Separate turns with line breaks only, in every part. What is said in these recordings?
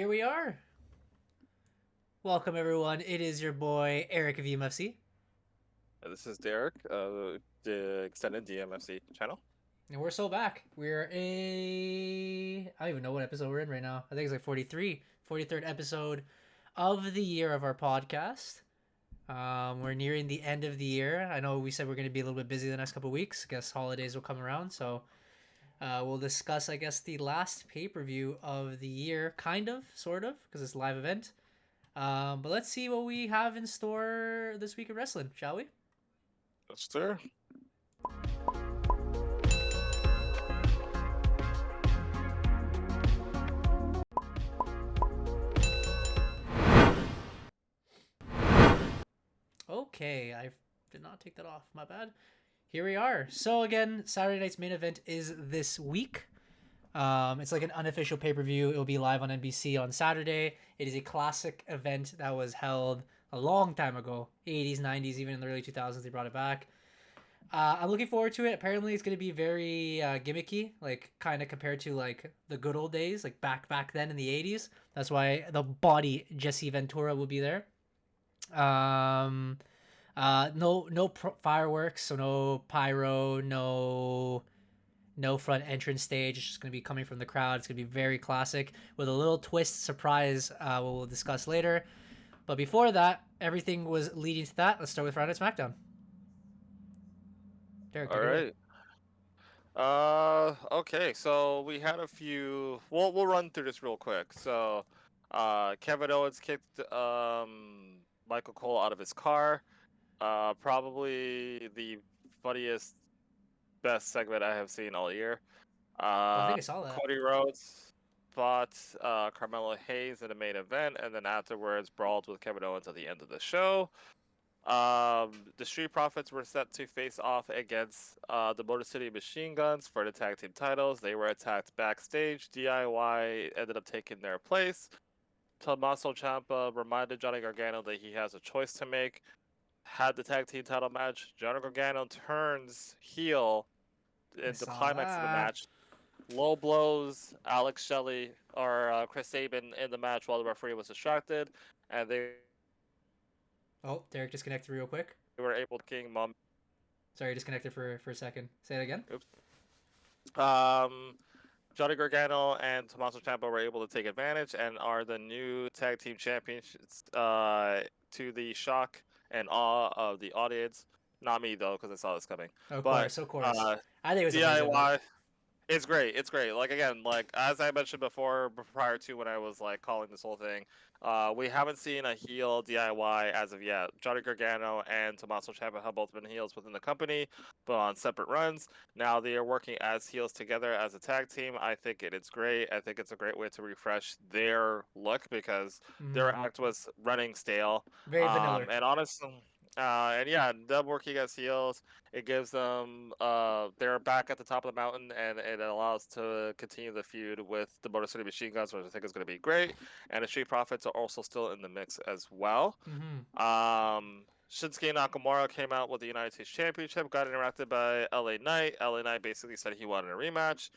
Here we are. Welcome, everyone. It is your boy, Eric of EMFC.
This is Derek, the extended DMFC channel.
And we're so back. I don't even know what episode we're in right now. I think it's like 43rd episode of the year of our podcast. We're nearing the end of the year. I know we said we're going to be a little bit busy the next couple of weeks. Guess holidays will come around. So we'll discuss, I guess, the last pay-per-view of the year. Kind of, sort of, because it's a live event. But let's see what we have in store this week of wrestling, shall we?
Yes, sir.
Okay, I did not take that off. My bad. Here we are. So again, Saturday night's main event is this week. It's like an unofficial pay-per-view. It will be live on NBC on Saturday. It is a classic event that was held a long time ago, 80s, 90s, even in the early 2000s. They brought it back. I'm looking forward to it. Apparently, it's gonna be very gimmicky, like kind of compared to like the good old days, like back then in the 80s. That's why the body Jesse Ventura will be there. No fireworks, so no pyro, no front entrance stage. It's just gonna be coming from the crowd. It's gonna be very classic with a little twist surprise. We'll discuss later. But before that, everything was leading to that. Let's start with Friday Night SmackDown. Derek, take
All
it away.
right. Okay. So we had a few. We'll run through this real quick. So, Kevin Owens kicked Michael Cole out of his car. Probably the funniest, best segment I have seen all year.
I don't think I saw that.
Cody Rhodes fought Carmelo Hayes in the main event, and then afterwards brawled with Kevin Owens at the end of the show. The Street Profits were set to face off against the Motor City Machine Guns for the tag team titles. They were attacked backstage. DIY ended up taking their place. Tommaso Ciampa reminded Johnny Gargano that he has a choice to make. Had the tag team title match. Johnny Gargano turns heel in the
Saw
climax of the
that.
match. Low blows Alex Shelley or Chris Sabin in the match while the referee was distracted, and they
Oh, Derek disconnected real quick.
were able to king mom.
Sorry, disconnected for a second. Say it again.
Oops. Johnny Gargano and Tommaso Ciampa were able to take advantage and are the new tag team champions. To the shock and awe of the audience. Not me though, because I saw this coming.
Of
But
course, of course. I think it was amazing.
DIY. It's great. It's great. Like again, like as I mentioned before, prior to when I was like calling this whole thing, we haven't seen a heel DIY as of yet. Johnny Gargano and Tommaso Ciampa have both been heels within the company, but on separate runs. Now they are working as heels together as a tag team. I think it's great. I think it's a great way to refresh their look because their act was running stale.
Very vanilla.
And honestly, and yeah, them working as heels, it gives them they're back at the top of the mountain, and it allows to continue the feud with the Motor City Machine Guns, which I think is going to be great. And the Street Profits are also still in the mix as well. Shinsuke Nakamura came out with the United States Championship, got interrupted by LA Knight. LA Knight basically said he wanted a rematch.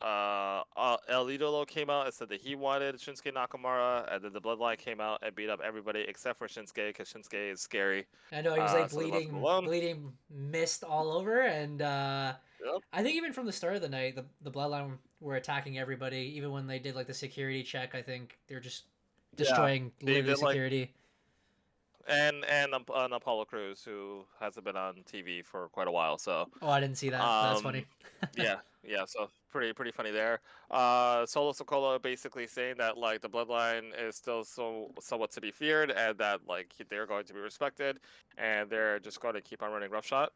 El Idolo came out and said that he wanted Shinsuke Nakamura, and then the Bloodline came out and beat up everybody except for Shinsuke because Shinsuke is scary.
I know he was like
So they left him
bleeding mist all over, and
Yep.
I think even from the start of the night, the Bloodline were attacking everybody. Even when they did like the security check, I think they were just destroying literally security.
And Apollo Crews, who hasn't been on TV for quite a while, so.
Oh, I didn't see that. That's funny.
yeah. So pretty funny there. Solo Sikoa basically saying that like the Bloodline is still somewhat to be feared, and that like they're going to be respected, and they're just going to keep on running roughshod.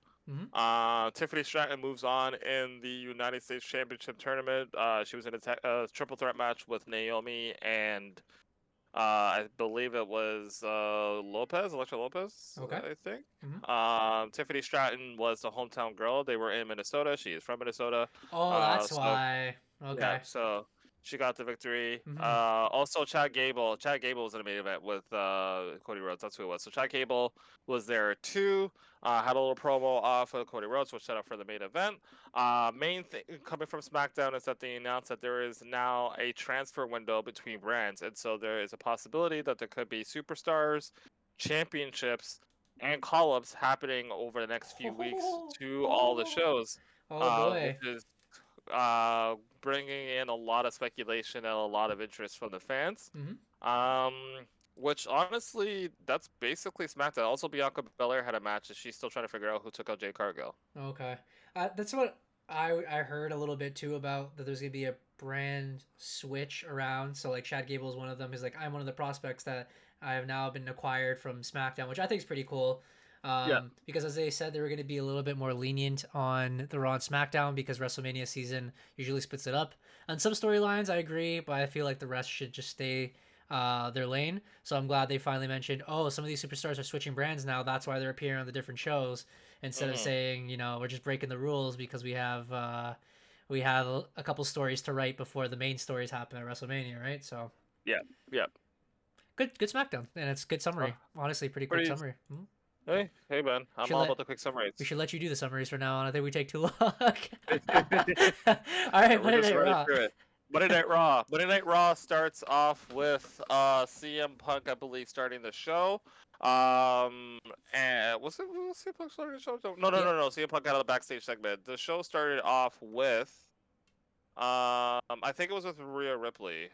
Tiffany Stratton moves on in the United States Championship tournament. She was in a triple threat match with Naomi and I believe it was Electra Lopez.
Okay.
I think. Tiffany Stratton was the hometown girl. They were in Minnesota. She is from Minnesota.
Oh, that's why. Okay.
Yeah, so She got the victory.
Mhm.
Also, Chad Gable. Chad Gable was in the main event with Cody Rhodes. That's who it was. So Chad Gable was there too. Had a little promo off of Cody Rhodes, which set up for the main event. Main thing coming from SmackDown is that they announced that there is now a transfer window between brands, and so there is a possibility that there could be superstars, championships, and call-ups happening over the next few weeks to all the shows,
Oh
which
boy.
is bringing in a lot of speculation and a lot of interest from the fans.
Mhm.
Um, which honestly, that's basically SmackDown. Also, Bianca Belair had a match, and she's still trying to figure out who took out Jade Cargill.
Okay. That's what I heard a little bit too about that. There's gonna be a brand switch around. So like Chad Gable is one of them. He's like, I'm one of the prospects that I have now been acquired from SmackDown, which I think is pretty cool.
Yeah.
Because as they said, they were going to be a little bit more lenient on the Raw and SmackDown because WrestleMania season usually splits it up. On some storylines, I agree, but I feel like the rest should just stay their lane. So I'm glad they finally mentioned, oh, some of these superstars are switching brands now. That's why they're appearing on the different shows instead of saying, we're just breaking the rules because we have a couple stories to write before the main stories happen at WrestleMania, right? So
Yeah.
good SmackDown, and it's good summary. Honestly, pretty quick summary.
Hey, man, I'm all about the quick summaries.
We should let you do the summaries from now on. I think we take too long. All right, Monday Night Raw.
Monday Night Raw. Monday Night Raw starts off with CM Punk, I believe, starting the show. And was CM Punk starting the show? No. CM Punk got out of the backstage segment. The show started off with, I think it was with Rhea Ripley.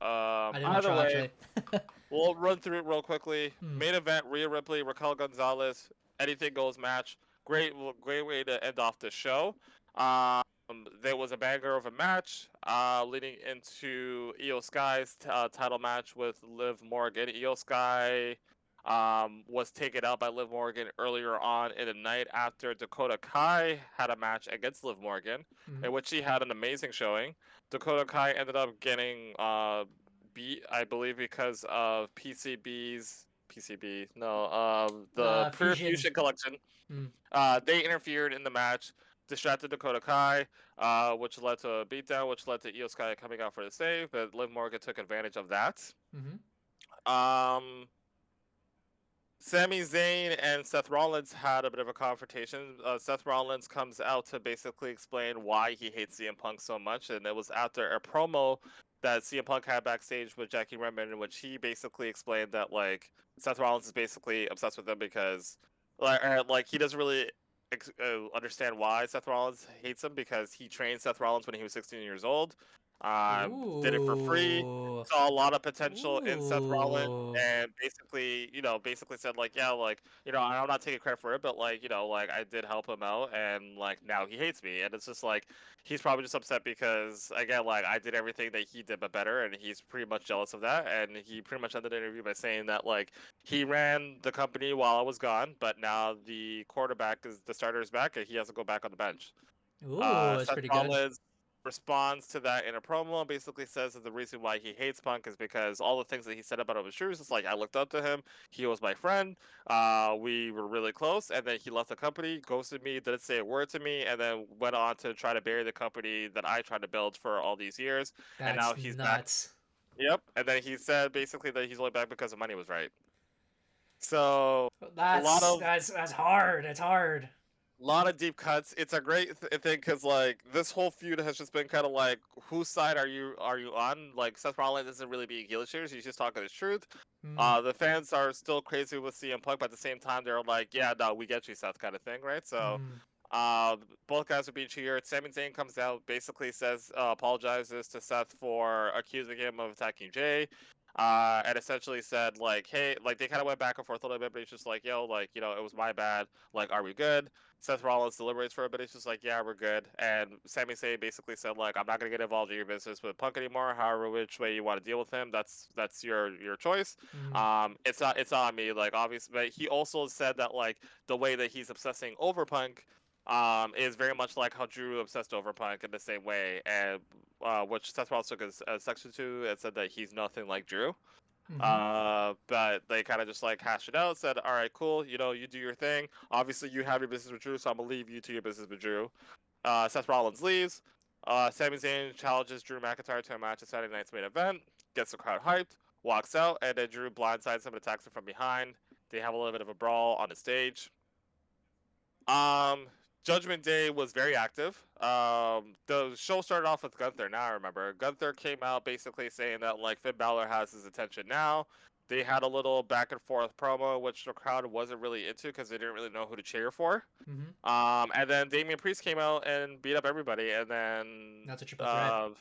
Either way, we'll run through it real quickly. Main event: Rhea Ripley, Raquel Gonzalez, anything goes match. Great way to end off the show. There was a banger of a match leading into Io Sky's title match with Liv Morgan. Io Sky was taken out by Liv Morgan earlier on in the night after Dakota Kai had a match against Liv Morgan, in which she had an amazing showing. Dakota Kai ended up getting beat, I believe, because of the Pure Fusion Collection. They interfered in the match, distracted Dakota Kai, which led to a beatdown, which led to Io Sky coming out for the save, but Liv Morgan took advantage of that. Sami Zayn and Seth Rollins had a bit of a confrontation. Seth Rollins comes out to basically explain why he hates CM Punk so much, and it was after a promo that CM Punk had backstage with Jackie Redmond, in which he basically explained that like Seth Rollins is basically obsessed with him because like he doesn't really understand why Seth Rollins hates him, because he trained Seth Rollins when he was 16 years old. Did it for free. Saw a lot of potential in Seth Rollins, and basically said like, yeah, like, I'm not taking credit for it, but like, like I did help him out, and like now he hates me, and it's just like he's probably just upset because again, like I did everything that he did but better, and he's pretty much jealous of that, and he pretty much ended the interview by saying that like he ran the company while I was gone, but now the starter is back, and he has to go back on the bench.
That's
Seth
pretty
Rollins
good.
responds to that in a promo, basically says that the reason why he hates Punk is because all the things that he said about him was true. It's like, I looked up to him, he was my friend, we were really close, and then he left the company, ghosted me, didn't say a word to me, and then went on to try to bury the company that I tried to build for all these years. And now he's
nuts.
Back. Yep. And then he said basically that he's only back because the money was right. So
that's hard. It's hard.
A lot of deep cuts. It's a great thing because like this whole feud has just been kind of like, whose side are you on? Like Seth Rollins isn't really being heelish here; he's just talking his truth. The fans are still crazy with CM Punk, but at the same time they're like, yeah, no, we get you, Seth, kind of thing, right? So both guys are being cheered. Sami Zayn comes out, basically says apologizes to Seth for accusing him of attacking Jay. And essentially said like, hey, like they kind of went back and forth a little bit, but he's just like, yo, like, it was my bad. Like, are we good? Seth Rollins deliberates for a bit. He's just like, yeah, we're good. And Sami Zayn basically said like, I'm not gonna get involved in your business with Punk anymore. However, which way you want to deal with him, that's your choice. It's not on me. Like, obviously, but he also said that like the way that he's obsessing over Punk is very much like how Drew obsessed over Punk in the same way, and which Seth Rollins took a section to and said that he's nothing like Drew. But they kind of just like hashed it out, said, all right, cool, you do your thing. Obviously, you have your business with Drew, so I'm gonna leave you to your business with Drew. Seth Rollins leaves. Sami Zayn challenges Drew McIntyre to a match at Saturday night's main event, gets the crowd hyped, walks out, and then Drew blindsides him and attacks him from behind. They have a little bit of a brawl on the stage. Judgment Day was very active. The show started off with Gunther. Now I remember Gunther came out basically saying that like Finn Balor has his attention now. They had a little back and forth promo, which the crowd wasn't really into because they didn't really know who to cheer for. And then Damian Priest came out and beat up everybody, and then
That's a triple threat.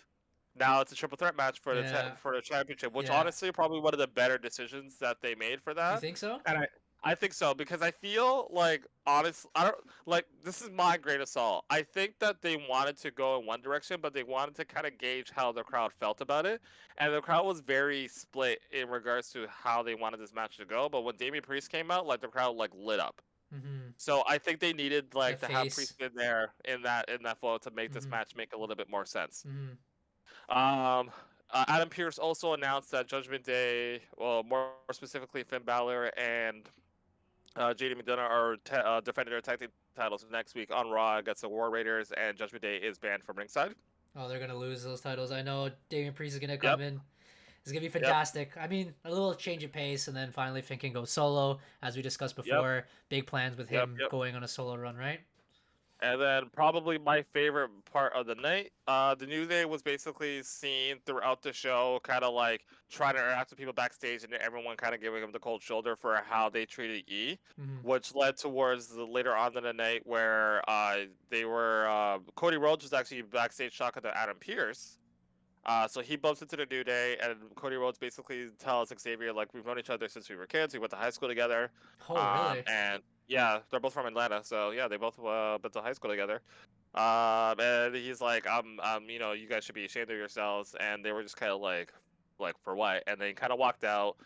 Now it's a triple threat match for
Yeah.
for the championship, which
Yeah.
honestly probably one of the better decisions that they made for that.
You think so?
And I think so because I feel like I don't like this is my great assault. I think that they wanted to go in one direction, but they wanted to kind of gauge how the crowd felt about it, and the crowd was very split in regards to how they wanted this match to go. But when Damian Priest came out, like the crowd like lit up. So I think they needed like
The
to have
face.
Priest in there in that flow to make this match make a little bit more sense. Adam Pearce also announced that Judgment Day, well, more specifically Finn Balor and JD McDonough are defending their tag team titles next week on Raw against the War Raiders, and Judgment Day is banned from ringside.
Oh, they're gonna lose those titles. I know Damian Priest is gonna come in. It's gonna be fantastic. I mean, a little change of pace, and then finally Finn can go solo, as we discussed before. Big plans with him going on a solo run, right?
And then probably my favorite part of the night, the New Day was basically seen throughout the show, kind of like trying to interact with people backstage, and everyone kind of giving them the cold shoulder for how they treated E, which led towards later on in the night where they were Cody Rhodes was actually backstage talking to Adam Pearce. So he bumps into the New Day, and Cody Rhodes basically tells Xavier, like, we've known each other since we were kids. We went to high school together.
Oh, really?
And yeah, they're both from Atlanta, so yeah, they both went to high school together. And he's like, you know, you guys should be ashamed of yourselves. And they were just kind of like for what? And they kind of walked out.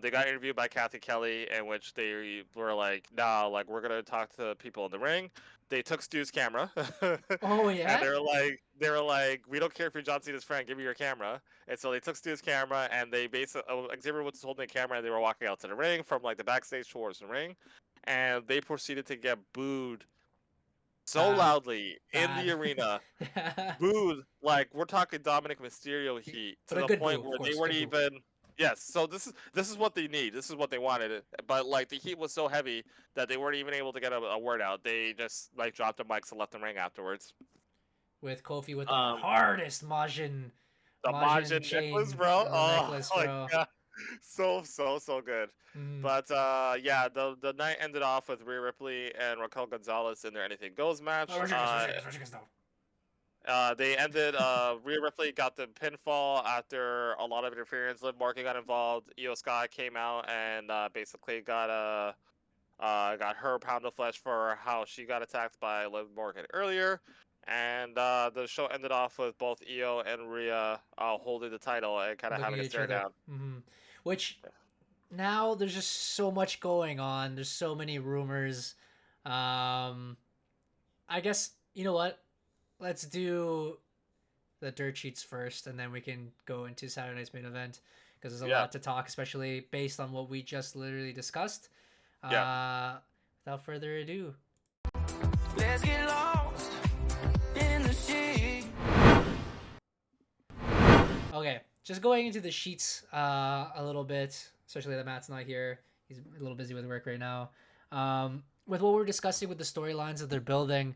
They got interviewed by Kathy Kelly, in which they were like, nah, like we're gonna talk to people in the ring. They took Stu's camera.
Oh yeah.
And they were like, we don't care if you're John Cena's friend, give me your camera. And so they took Stu's camera, and they basically Xavier was holding the camera, and they were walking out to the ring from like the backstage towards the ring, and they proceeded to get booed so loudly in the arena. Booed like we're talking Dominic Mysterio heat to the point where they weren't even. Yes, so this is what they need. This is what they wanted. But like the heat was so heavy that they weren't even able to get a word out. They just like dropped the mics and left the ring afterwards.
With Kofi with the hardest Majin.
The Majin necklace, bro.
Necklace, bro.
My God. So good. But yeah, the night ended off with Rhea Ripley and Raquel Gonzalez in their Anything Goes match. They ended. Rhea Ripley got the pinfall after a lot of interference. Liv Morgan got involved. Io Sky came out and basically got her pound of flesh for how she got attacked by Liv Morgan earlier. And the show ended off with both Io and Rhea holding the title and kind of having a stare down.
Which now there's just so much going on. There's so many rumors. I guess, you know what? Let's do the dirt sheets first, and then we can go into Saturday night's main event, because there's a lot to talk, especially based on what we just literally discussed. Without further ado. Let's get lost in the sheet. Okay, just going into the sheets a little bit, especially that Matt's not here. He's a little busy with work right now. With what we're discussing with the storylines that they're building,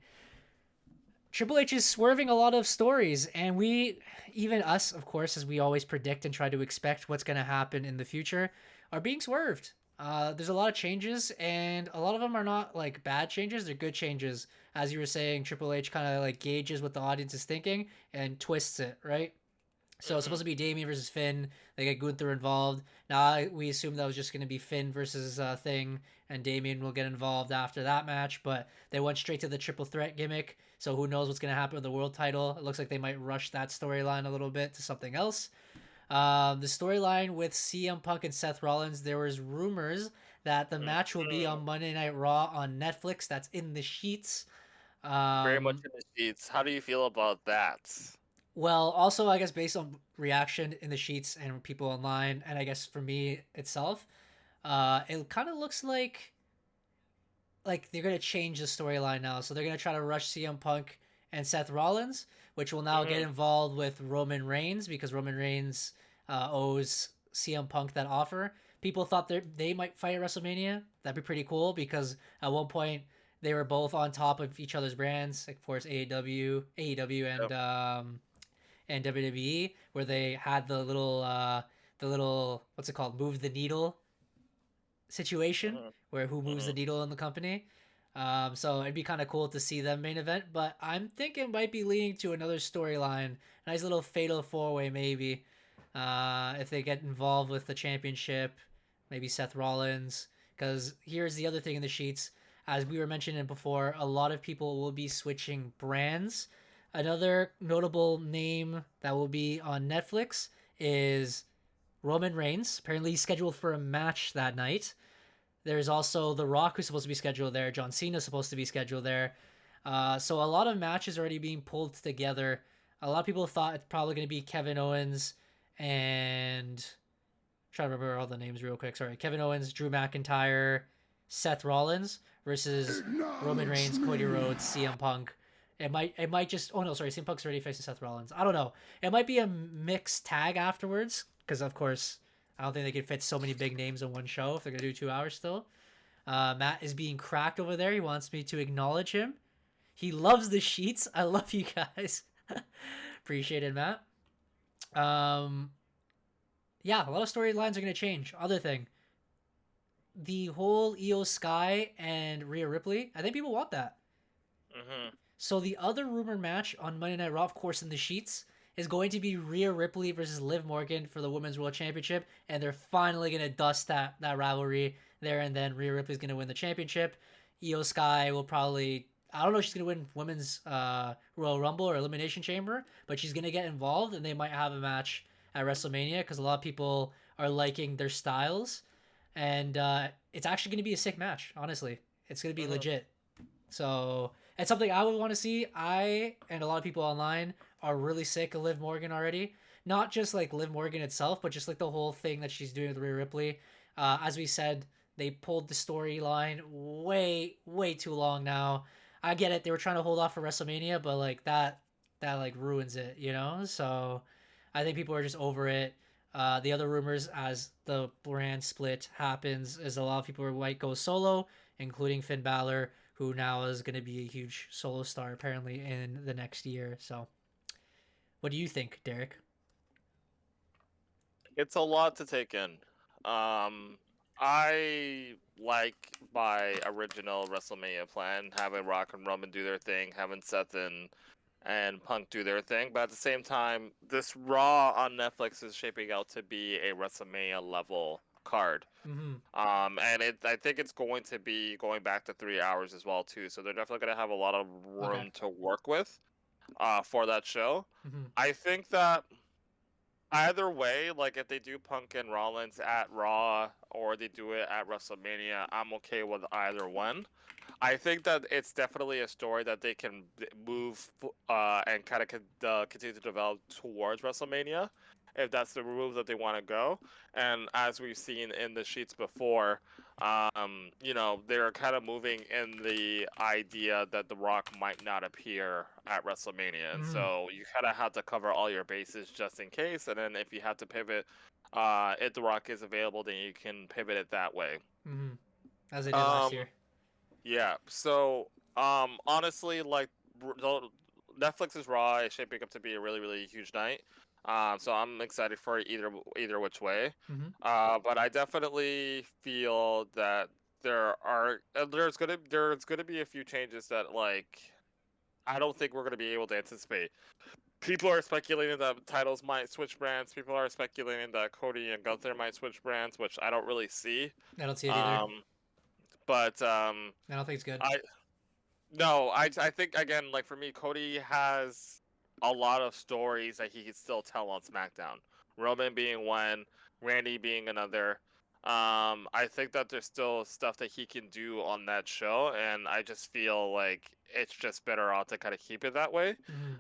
Triple H is swerving a lot of stories, and we, even us, of course, as we always predict and try to expect what's going to happen in the future, are being swerved. There's a lot of changes, and a lot of them are not like bad changes, they're good changes. As you were saying, Triple H kind of like gauges what the audience is thinking and twists it, right? So it's supposed to be Damian versus Finn. They get Gunther involved. Now we assume that was just going to be Finn versus Thing, and Damian will get involved after that match. But they went straight to the triple threat gimmick. So who knows what's going to happen with the world title? It looks like they might rush that storyline a little bit to something else. The storyline with CM Punk and Seth Rollins, there was rumors that the match will be on Monday Night Raw on Netflix. That's in the sheets.
Very much in the sheets. How do you feel about that?
Well, also, I guess based on reaction in the sheets and people online, and I guess for me itself, it kind of looks like they're going to change the storyline now. So they're going to try to rush CM Punk and Seth Rollins, which will now get involved with Roman Reigns because Roman Reigns owes CM Punk that offer. People thought they might fight at WrestleMania. That'd be pretty cool because at one point they were both on top of each other's brands, like of course AEW, and WWE, where they had the little what's it called, move the needle situation, where who moves the needle in the company. So it'd be kind of cool to see them main event, but I'm thinking it might be leading to another storyline, nice little fatal 4-way maybe. If they get involved with the championship, maybe Seth Rollins. Because here's the other thing in the sheets, as we were mentioning before, a lot of people will be switching brands. Another notable name that will be on Netflix is Roman Reigns. Apparently he's scheduled for a match that night. There's also The Rock, who's supposed to be scheduled there. John Cena's supposed to be scheduled there. So a lot of matches are already being pulled together. A lot of people thought it's probably going to be Kevin Owens and... I'm trying to remember all the names real quick. Sorry. Kevin Owens, Drew McIntyre, Seth Rollins versus Roman Reigns, Cody Rhodes, CM Punk. It might just... Oh, no, sorry. CM Punk's already facing Seth Rollins. I don't know. It might be a mixed tag afterwards because, of course... I don't think they could fit so many big names in one show if they're going to do 2 hours still. Matt is being cracked over there. He wants me to acknowledge him. He loves the sheets. I love you guys. Appreciate it, Matt. Yeah, a lot of storylines are going to change. Other thing, the whole Io Sky and Rhea Ripley, I think people want that. So the other rumored match on Monday Night Raw, of course, in the sheets, is going to be Rhea Ripley versus Liv Morgan for the Women's World Championship, and they're finally going to dust that rivalry there, and then Rhea Ripley's going to win the championship. Io Sky will probably... I don't know if she's going to win Women's Royal Rumble or Elimination Chamber, but she's going to get involved, and they might have a match at WrestleMania, because a lot of people are liking their styles, and it's actually going to be a sick match, honestly. It's going to be legit. So it's something I would want to see. I and a lot of people online are really sick of Liv Morgan already. Not just like Liv Morgan itself, but just like the whole thing that she's doing with Rhea Ripley. As we said, they pulled the storyline way too long now. I get it. They were trying to hold off for WrestleMania, but like that like ruins it, you know? So I think people are just over it. The other rumors as the brand split happens is a lot of people might go solo, including Finn Balor, who now is going to be a huge solo star apparently in the next year. So what do you think, Derek?
It's a lot to take in. I like my original WrestleMania plan, having Rock and Roman do their thing, having Seth and Punk do their thing. But at the same time, this Raw on Netflix is shaping out to be a WrestleMania level card. And I think it's going to be going back to 3 hours as well too. So they're definitely going to have a lot of room to work with for that show. I think that either way, like if they do Punk and Rollins at Raw or they do it at WrestleMania, I'm okay with either one. I think that it's definitely a story that they can move and kind of continue to develop towards WrestleMania, if that's the route that they want to go. And as we've seen in the sheets before, you know, they're kind of moving in the idea that The Rock might not appear at WrestleMania. And so you kind of have to cover all your bases just in case. And then if you have to pivot, if The Rock is available, then you can pivot it that way.
As they did last year.
Yeah. So, honestly, like, Netflix's Raw is shaping up to be a really huge night. So I'm excited for it either which way. But I definitely feel that there's gonna be a few changes that, like, I don't think we're gonna be able to anticipate. People are speculating that titles might switch brands. People are speculating that Cody and Gunther might switch brands, which I don't really see.
I don't see it either.
But
I don't think it's good.
I think, again, like, for me, Cody has a lot of stories that he could still tell on SmackDown. Roman being one, Randy being another. I think that there's still stuff that he can do on that show, and I just feel like it's just better off to kind of keep it that way.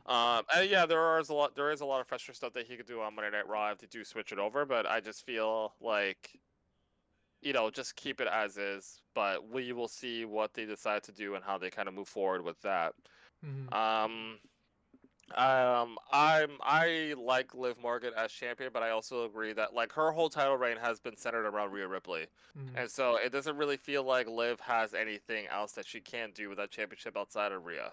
And yeah, there is a lot of fresher stuff that he could do on Monday Night Raw if they do switch it over, but I just feel like, you know, just keep it as is, but we will see what they decide to do and how they kind of move forward with that. I like Liv Morgan as champion, but I also agree that like her whole title reign has been centered around Rhea Ripley,
Mm,
and so it doesn't really feel like Liv has anything else that she can't do with that championship outside of Rhea.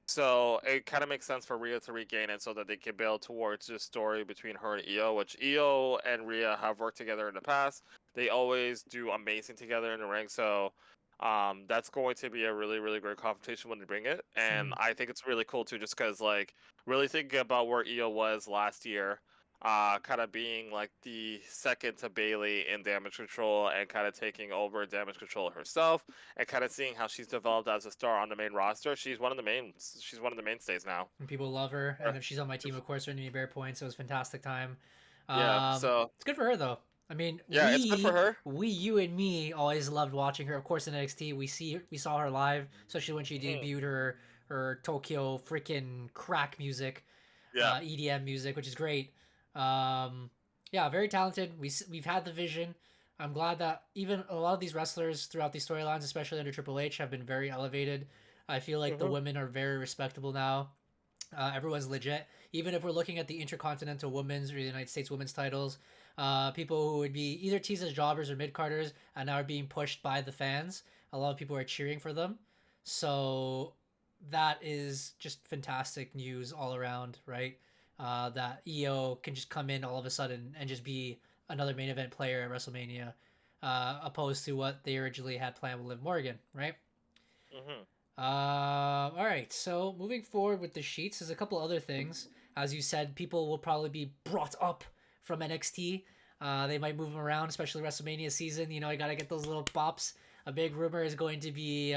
So it kind of makes sense for Rhea to regain it so that they can build towards this story between her and Io, which Io and Rhea have worked together in the past. They always do amazing together in the ring. So that's going to be a really, really great competition when they bring it. And
mm.
I think it's really cool too, just because like really thinking about where Io was last year, kind of being like the second to Bailey in damage control and kind of taking over damage control herself and kind of seeing how she's developed as a star on the main roster. She's one of the mainstays now.
And people love her.
Uh,
And if she's on my team, of course, earning me bear points. It was a fantastic time.
Yeah, so
It's good for her though. I mean,
yeah, it's good for her.
you and me always loved watching her. Of course, in NXT, we saw her live, especially when she
Mhm.
debuted her Tokyo freaking crack music,
Yeah.
EDM music, which is great. Yeah, very talented. We've had the vision. I'm glad that even a lot of these wrestlers throughout these storylines, especially under Triple H, have been very elevated. I feel like the
Hmm.
women are very respectable now. Everyone's legit. Even if we're looking at the Intercontinental Women's or the United States Women's titles, people who would be either teased as jobbers or mid carders and now are being pushed by the fans. A lot of people are cheering for them. So that is just fantastic news all around, right? That EO can just come in all of a sudden and just be another main event player at WrestleMania, opposed to what they originally had planned with Liv Morgan, right?
Hmm.
All right. So moving forward with the sheets, there's a couple other things. As you said, people will probably be brought up from NXT. They might move them around, especially WrestleMania season. You know, you gotta get those little pops. A big rumor is going to be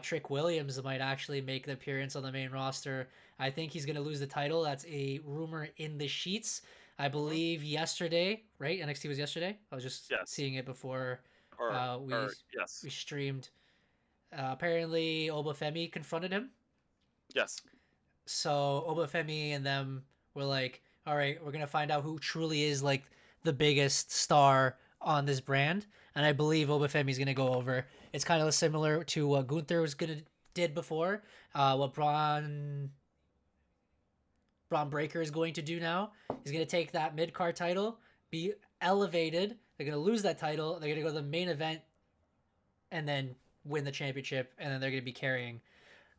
Trick Williams might actually make the appearance on the main roster. I think he's gonna lose the title. That's a rumor in the sheets. I
Hmm.
believe yesterday, right? NXT was yesterday. I was just
Yes.
seeing it before
Or
uh, we
yes.
we streamed. Apparently, Obafemi confronted him.
Yes.
So Obafemi and them were like, "All right, we're gonna find out who truly is like the biggest star on this brand." And I believe Obafemi's gonna go over. It's kind of similar to what Gunther was gonna did before. What Braun Breaker is going to do now. He's gonna take that mid card title, be elevated. They're gonna lose that title. They're gonna go to the main event and then win the championship, and then they're gonna be carrying.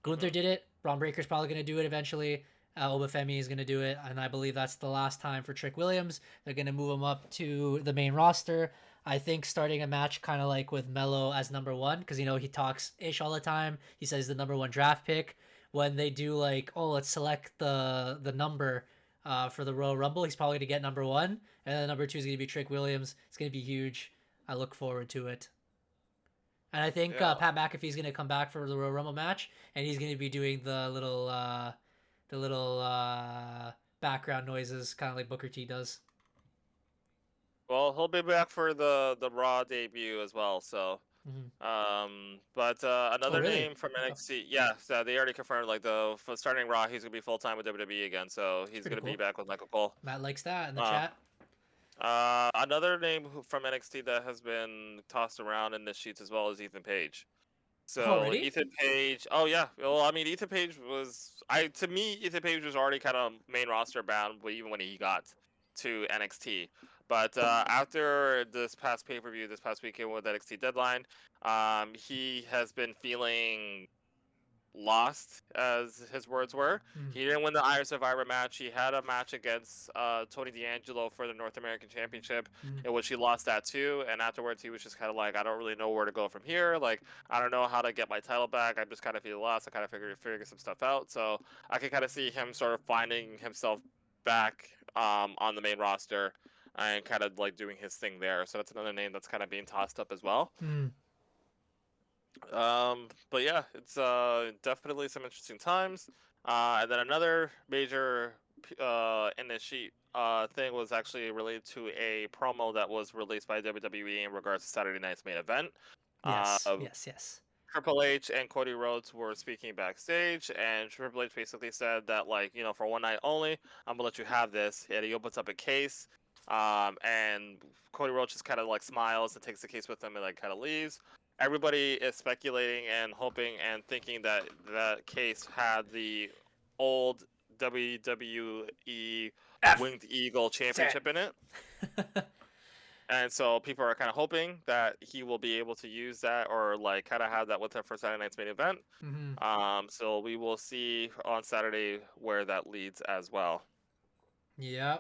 Gunther
Hmm.
did it. Braun Breaker's probably going to do it eventually. Obafemi is going to do it, and I believe that's the last time for Trick Williams. They're going to move him up to the main roster. I think starting a match kind of like with Melo as number one, because you know he talks ish all the time. He says the number one draft pick. When they do like, oh, let's select the number for the Royal Rumble, he's probably going to get number one, and then number two is going to be Trick Williams. It's going to be huge. I look forward to it. And I think
Yeah.
Pat McAfee's gonna come back for the Royal Rumble match, and he's gonna be doing the little background noises, kind of like Booker T does.
Well, he'll be back for the Raw debut as well. So,
Mm-hmm.
but
Oh,
another
really?
name from
Oh,
NXT. Yeah, so they already confirmed like the for starting Raw, he's gonna be full time with WWE again. So
that's
he's
pretty
gonna be
cool.
back with Michael Cole.
Matt likes that in the
Uh,
chat.
Another name from NXT that has been tossed around in the sheets as well is Ethan Page. So
Already?
Ethan Page, oh yeah, well I mean Ethan Page was to me Ethan Page was already kind of main roster bound, even when he got to NXT. But after this past pay per view, this past weekend with NXT Deadline, he has been feeling lost, as his words were.
Mm.
He didn't win the Irish Survivor match. He had a match against Tony D'Angelo for the North American Championship,
Mm.
in which he lost that too. And afterwards, he was just kind of like, I don't really know where to go from here. Like, I don't know how to get my title back. I'm just kind of feeling lost. I kind of figure some stuff out. So I can kind of see him sort of finding himself back on the main roster and kind of like doing his thing there. So that's another name that's kind of being tossed up as well.
Mm.
But yeah, it's definitely some interesting times. And then another major in the sheet thing was actually related to a promo that was released by WWE in regards to Saturday night's main event. Uh,
Yes. Yes. Yes.
Triple H and Cody Rhodes were speaking backstage, and Triple H basically said that, like, you know, for one night only, I'm gonna let you have this. And he opens up a case, and Cody Rhodes just kind of like smiles and takes the case with him and like kind of leaves. everybody is speculating and hoping and thinking that that case had the old WWE
F.
Winged Eagle
Say
Championship in it. And so people are kind of hoping that he will be able to use that or like kind of have that with him for Saturday night's main event. So we will see on Saturday where that leads as well.
Yeah,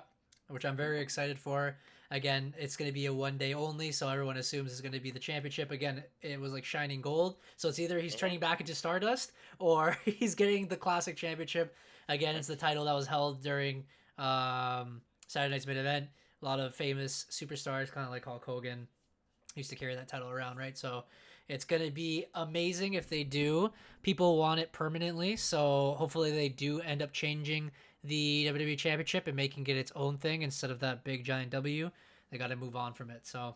which I'm very excited for. Again, it's going to be a 1 day only, so everyone assumes it's going to be the championship. Again, it was like shining gold, so it's either he's turning back into Stardust or he's getting the classic championship. Again, it's the title that was held during Saturday night's main event. A lot of famous superstars, kind of like Hulk Hogan, used to carry that title around, right? So it's going to be amazing if they do. People want it permanently, so hopefully they do end up changing the WWE Championship and making it its own thing instead of that big giant W. They got to move on from it. So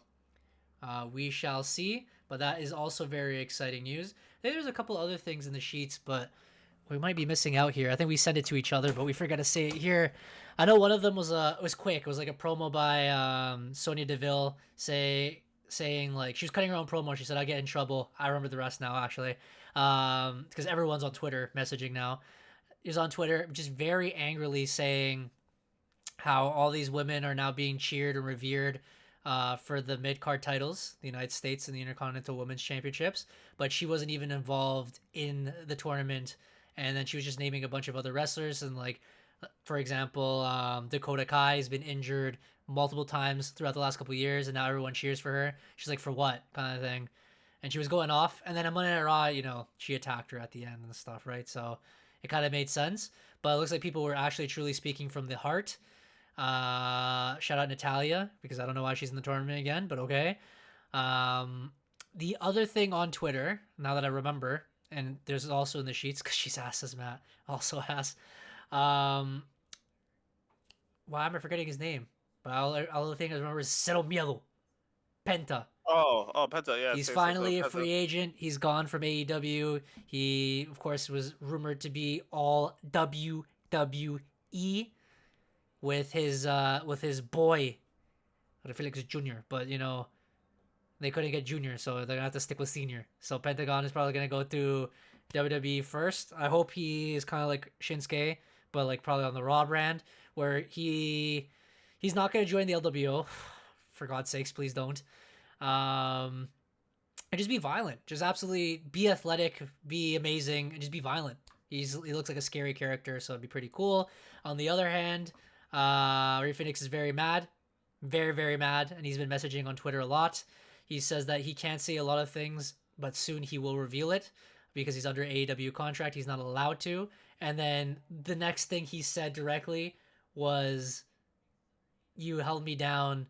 we shall see. But that is also very exciting news. There's a couple other things in the sheets, but we might be missing out here. I think we sent it to each other, but we forgot to say it here. I know one of them was quick. It was like a promo by Sonya Deville saying like she was cutting her own promo. She said, "I get in trouble." I remember the rest now actually, because everyone's on Twitter messaging now. He was on Twitter just very angrily saying how all these women are now being cheered and revered for the mid-card titles, the United States and the Intercontinental Women's Championships, but she wasn't even involved in the tournament. And then she was just naming a bunch of other wrestlers, and like, for example, Dakota Kai has been injured multiple times throughout the last couple of years, and now everyone cheers for her. She's like, for what, kind of thing. And she was going off, and then on Monday Night Raw, she attacked her at the end and stuff, right? So it kind of made sense, but it looks like people were actually truly speaking from the heart. Shout out Natalia, because I don't know why she's in the tournament again, but okay. The other thing on Twitter, now that I remember, and there's also in the sheets, because she's asked, as Matt also has, why am I forgetting his name? But all the thing I remember is Cero Miedo, Penta.
Oh, Penta, yeah.
He's finally a free agent. He's gone from AEW. He, of course, was rumored to be all WWE with his boy, Felix Jr. But they couldn't get Junior, so they're gonna have to stick with Senior. So Pentagon is probably gonna go through WWE first. I hope he is kind of like Shinsuke, but like probably on the Raw brand, where he's not gonna join the LWO. For God's sakes, please don't. And just be violent. Just absolutely be athletic, be amazing, and just be violent. He looks like a scary character, so it'd be pretty cool. On the other hand, Rey Fenix is very mad, very, very mad, and he's been messaging on Twitter a lot. He says that he can't say a lot of things, but soon he will reveal it because he's under AEW contract. He's not allowed to. And then the next thing he said directly was, "You held me down,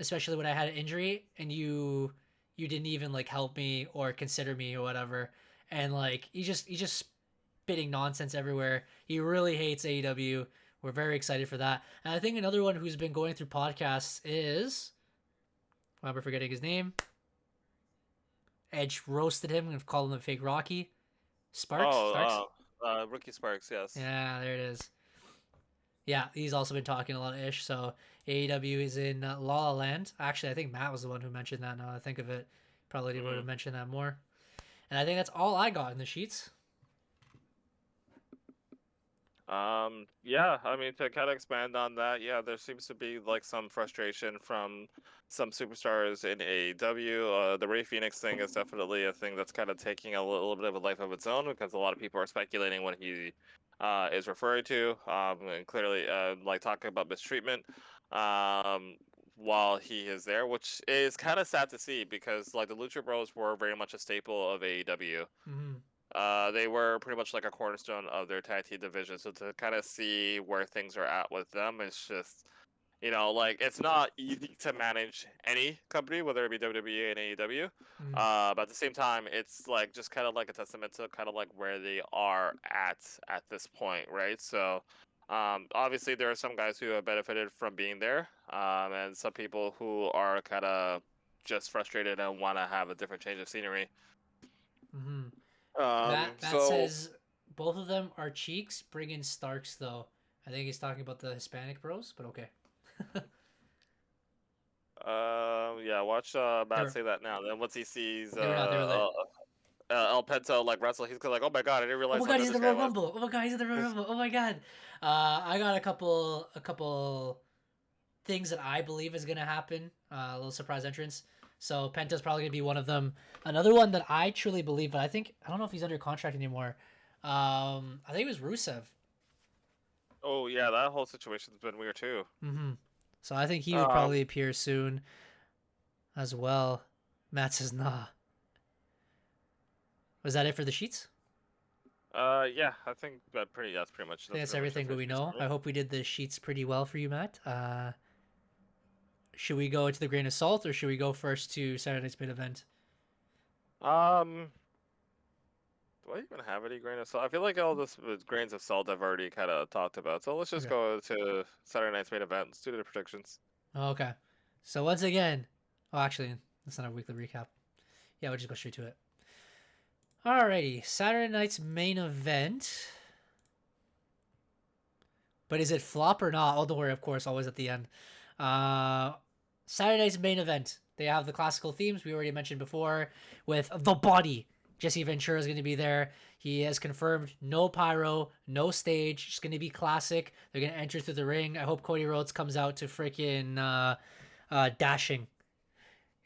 especially when I had an injury, and you didn't even like help me or consider me or whatever." And like he's just spitting nonsense everywhere. He really hates AEW. We're very excited for that. And I think another one who's been going through podcasts is, I remember forgetting his name. Edge roasted him and called him a fake Rocky. Starks?
Ricky Sparks, yes.
Yeah, there it is. Yeah, he's also been talking a lot of ish. So AEW is in La La Land. Actually, I think Matt was the one who mentioned that. Now that I think of it, probably would have mentioned that more. And I think that's all I got in the sheets.
Yeah, I mean, to kind of expand on that, yeah, there seems to be like some frustration from some superstars in AEW. The Rey Fenix thing is definitely a thing that's kind of taking a little bit of a life of its own because a lot of people are speculating what he is referring to, and clearly like talking about mistreatment while he is there, which is kind of sad to see because like the Lucha Bros were very much a staple of AEW. They were pretty much like a cornerstone of their tag team division. So to kind of see where things are at with them, it's just, like it's not easy to manage any company, whether it be WWE and AEW. But at the same time, it's like just kind of like a testament to kind of like where they are at this point, right? So obviously there are some guys who have benefited from being there, and some people who are kind of just frustrated and want to have a different change of scenery.
That says both of them are cheeks. Bring in Starks though. I think he's talking about the Hispanic bros, but okay.
Yeah, watch
They
Matt
were,
say that now. Then once he sees
they were not. They were lit.
El Pento like wrestle, he's gonna like, oh my god, I didn't
Oh
realize
my
how
god,
good
he's in
this
the
guy
Royal
was.
Rumble. Oh my god, he's in the Royal Rumble. Oh my god. I got a couple things that I believe is gonna happen. A little surprise entrance. So Penta's probably gonna be one of them. Another one that I truly believe, but I don't know if he's under contract anymore. I think it was Rusev.
Oh yeah, that whole situation's been weird too.
Mm-hmm. So I think he would
Um,
probably appear soon as well. Matt says nah. Was that it for the sheets?
yeah, I think that's pretty much
I think that's
it
everything
for
that we
sheets
know.
for
I
me.
hope we did the sheets pretty well for you, Matt. Should we go into the grain of salt or should we go first to Saturday's main event?
Um, do I even have any grain of salt? I feel like all this with grains of salt I've already kind of talked about. So let's just
Okay.
go to Saturday night's main event. Let's do the predictions.
Okay. So once again, actually, that's not a weekly recap. Yeah, we'll just go straight to it. Alrighty, Saturday night's main event. But is it flop or not? Oh, don't worry, of course, always at the end. Saturday night's main event. They have the classical themes we already mentioned before with the body. Jesse Ventura is going to be there. He has confirmed no pyro, no stage. It's going to be classic. They're going to enter through the ring. I hope Cody Rhodes comes out to freaking dashing.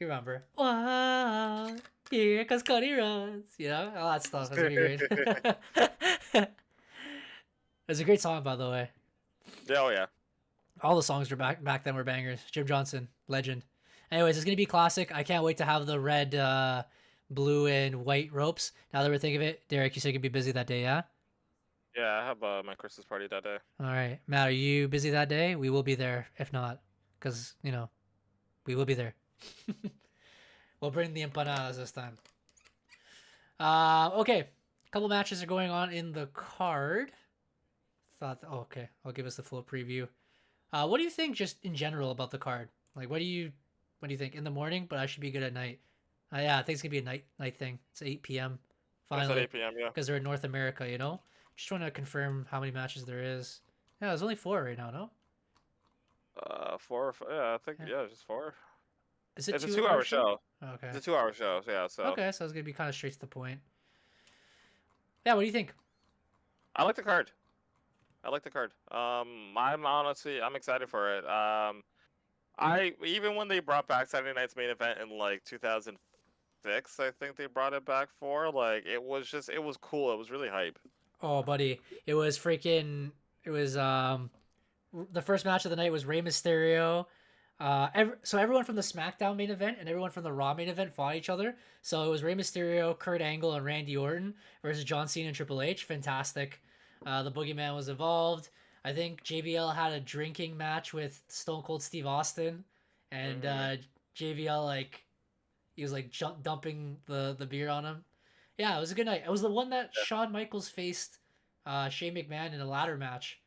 You remember? Wow, here comes Cody Rhodes. You know, all that stuff. That's going to be great. It's a great song, by the way.
Yeah, oh yeah.
All the songs were back then were bangers. Jim Johnson, legend. Anyways, it's gonna be classic. I can't wait to have the red, blue, and white ropes. Now that we're thinking of it, Derek, you said you'd be busy that day, yeah?
Yeah, I have my Christmas party that day.
All right, Matt, are you busy that day? We will be there. If not, because we will be there. We'll bring the empanadas this time. Okay, a couple matches are going on in the card. Okay, I'll give us the full preview. What do you think, just in general, about the card? Like, what do you think in the morning? But I should be good at night. Yeah, I think it's gonna be a night thing. It's 8 p.m.
It's at
finally,
8 p.m. Yeah.
because they're in North America. Just want to confirm how many matches there is. Yeah, there's only 4 right now. No,
4 or 5, yeah, I think
yeah.
just 4.
Is it
It's a
2 hour
2-hour show.
Okay.
It's a 2-hour show. Yeah, so
Okay, so it's gonna be kind of straight to the point. Yeah, what do you think?
I like the card. I like the card. I'm excited for it. I even when they brought back Saturday night's main event in like 2006, I think they brought it back for it was cool. It was really hype.
Oh, buddy, it was freaking. It was the first match of the night was Rey Mysterio. So everyone from the SmackDown main event and everyone from the Raw main event fought each other. So it was Rey Mysterio, Kurt Angle, and Randy Orton versus John Cena and Triple H. Fantastic. The Boogeyman was involved. I think JBL had a drinking match with Stone Cold Steve Austin, and JBL he was dumping the beer on him. Yeah, it was a good night. It was the one that Shawn Michaels faced Shane McMahon in a ladder match,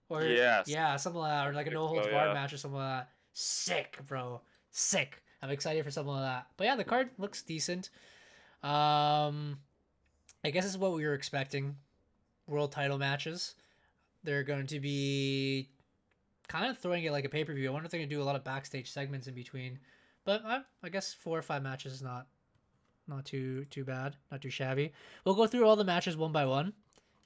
or
Yes.
yeah, something like that, or like a
think
no holds
so,
barred
yeah.
match or something like that. Sick, bro. Sick. I'm excited for something like that. But yeah, the card looks decent. I guess this is what we were expecting. World title matches. They're going to be kind of throwing it like a pay-per-view. I wonder if they're going to do a lot of backstage segments in between. But I guess 4 or 5 matches is not too bad, not too shabby. We'll go through all the matches one by one,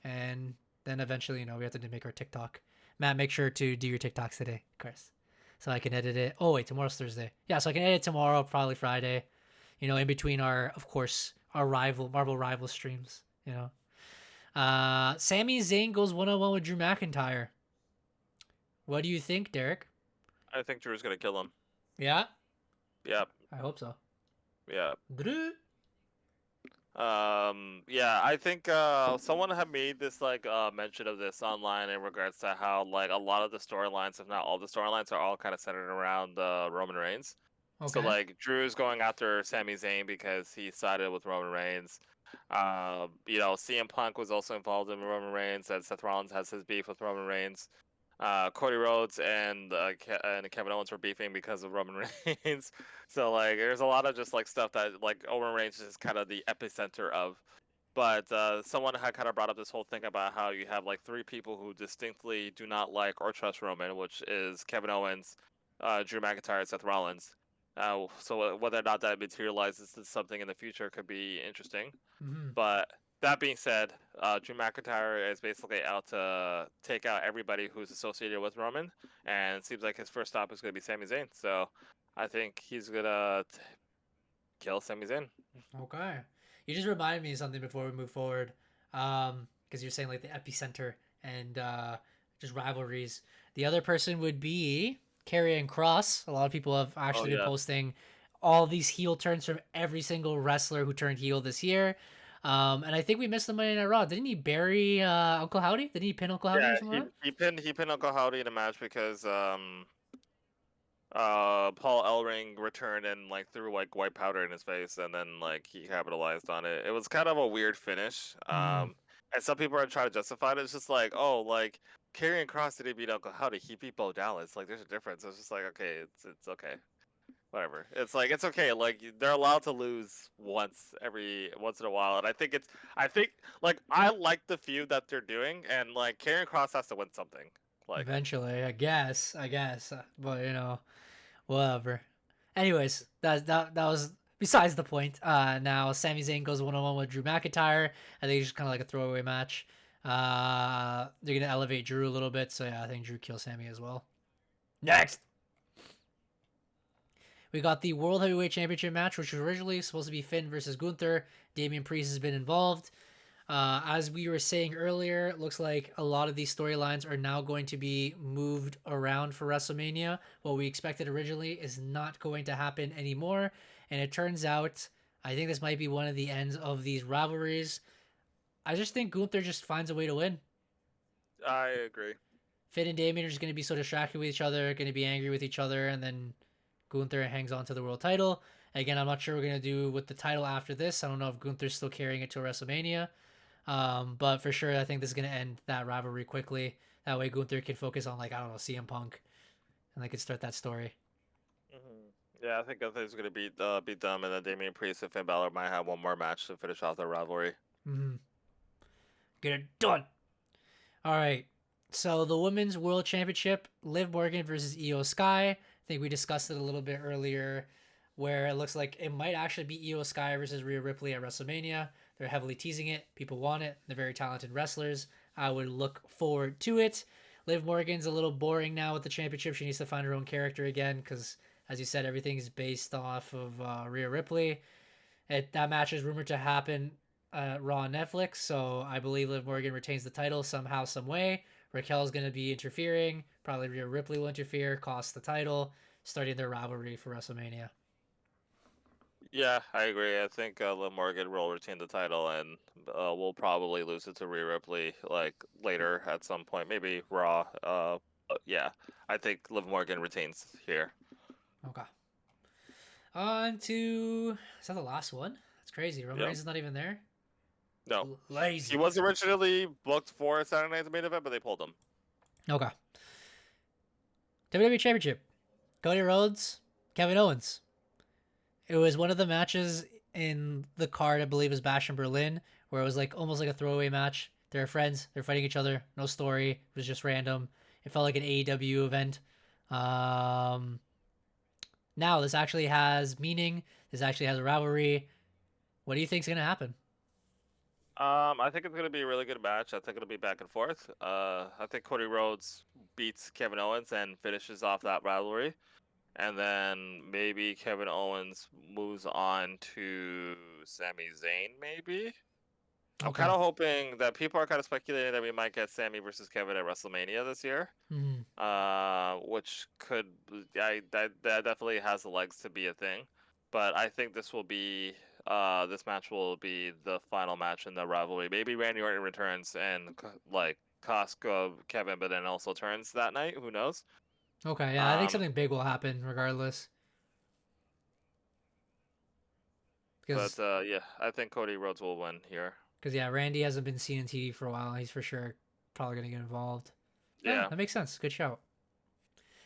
and then eventually, we have to make our TikTok. Matt, make sure to do your TikToks today, of course, so I can edit it. Oh wait, tomorrow's Thursday. Yeah, so I can edit tomorrow, probably Friday. In between our Marvel rival streams. Sami Zayn goes 1-on-1 with Drew McIntyre. What do you think, Derek?
I think Drew's gonna kill him.
Yeah?
Yeah.
I hope so.
Yeah.
Drew?
Yeah, I think someone had made this mention of this online in regards to how a lot of the storylines, if not all the storylines, are all kind of centered around Roman Reigns.
Okay.
So Drew's going after Sami Zayn because he sided with Roman Reigns. CM Punk was also involved in Roman Reigns, and Seth Rollins has his beef with Roman Reigns. Cody Rhodes and Kevin Owens were beefing because of Roman Reigns. So there's a lot of just stuff that Roman Reigns is kind of the epicenter of. But someone had kind of brought up this whole thing about how you have 3 people who distinctly do not like or trust Roman, which is Kevin Owens, Drew McIntyre, and Seth Rollins. So whether or not that materializes to something in the future could be interesting.
Hmm.
But that being said, Drew McIntyre is basically out to take out everybody who's associated with Roman, and it seems like his first stop is going to be Sami Zayn. So I think he's gonna kill Sami Zayn.
Okay. You just reminded me of something before we move forward. Because you're saying like the epicenter and just rivalries. The other person would be Karrion Kross. A lot of people have
Oh
actually been
yeah,
posting all these heel turns from every single wrestler who turned heel this year. And I think we missed the Monday Night Raw. Didn't he bury Uncle Howdy? Didn't he pin Uncle Howdy or
yeah.
something like that?
He pinned Uncle Howdy in a match because Paul Ellering returned and like threw like white powder in his face, and then like he capitalized on it. It was kind of a weird finish.
Mm,
And some people are trying to justify it. It's just like, oh, like Karrion Kross didn't beat Uncle Howdy, he beat Bo Dallas. Like there's a difference. It's just like, okay, it's okay, whatever. It's like it's okay. Like they're allowed to lose once in a while, and I think like I like the feud that they're doing, and like Karrion Kross has to win something. Like
eventually, I guess. But whatever. Anyways, that was besides the point. Now Sami Zayn goes 1-on-1 with Drew McIntyre. I think it's just kind of like a throwaway match. They're gonna elevate Drew a little bit, so yeah, I think Drew kills Sami as well. Next, we got the World Heavyweight Championship match, which was originally supposed to be Finn versus Gunther. Damian Priest has been involved. As we were saying earlier, it looks like a lot of these storylines are now going to be moved around for WrestleMania. What we expected originally is not going to happen anymore. And it turns out, I think this might be one of the ends of these rivalries. I just think Gunther just finds a way to win.
I agree.
Finn and Damien are just going to be so distracted with each other, going to be angry with each other, and then Gunther hangs on to the world title. Again, I'm not sure what we're going to do with the title after this. I don't know if Gunther's still carrying it to WrestleMania. But for sure, I think this is going to end that rivalry quickly. That way Gunther can focus on, like, I don't know, CM Punk. And they can start that story.
Yeah, I think Gunther's gonna beat them, and then Damian Priest and Finn Balor might have one more match to finish off their rivalry.
Mm-hmm. Get it done. All right. So the Women's World Championship, Liv Morgan versus Io Sky. I think we discussed it a little bit earlier, where it looks like it might actually be Io Sky versus Rhea Ripley at WrestleMania. They're heavily teasing it. People want it. They're very talented wrestlers. I would look forward to it. Liv Morgan's a little boring now with the championship. She needs to find her own character again because, as you said, everything is based off of Rhea Ripley. That match is rumored to happen Raw on Netflix, so I believe Liv Morgan retains the title somehow, some way. Raquel's going to be interfering. Probably Rhea Ripley will interfere, cost the title, starting their rivalry for WrestleMania.
Yeah, I agree. I think Liv Morgan will retain the title, and we'll probably lose it to Rhea Ripley like later at some point, maybe Raw. But yeah, I think Liv Morgan retains here.
Okay. On to... Is that the last one? That's crazy. Roman
Yep.
Reigns is not even there?
No,
Lazy.
he was originally booked for Saturday Night's main event, but they pulled him.
Okay. WWE Championship. Cody Rhodes, Kevin Owens. It was one of the matches in the card, I believe, was Bash in Berlin, where it was like almost like a throwaway match. They're friends. They're fighting each other. No story. It was just random. It felt like an AEW event. Now this actually has meaning. This actually has a rivalry. What do you think's gonna happen?
I think it's gonna be a really good match. I think it'll be back and forth. I think Cody Rhodes beats Kevin Owens and finishes off that rivalry, and then maybe Kevin Owens moves on to Sami Zayn. Maybe I'm
Okay.
kind of hoping that people are kind of speculating that we might get Sami versus Kevin at WrestleMania this year.
Hmm.
Which could that definitely has the legs to be a thing, but I think this match will be the final match in the rivalry. Maybe Randy Orton returns and like Costco Kevin, but then also turns that night. Who knows?
Okay, yeah, I think something big will happen regardless.
But
Because,
yeah, I think Cody Rhodes will win here.
yeah, Randy hasn't been seen in TV for a while. He's for sure probably gonna get involved. Yeah,
Yeah,
that makes sense. Good shout.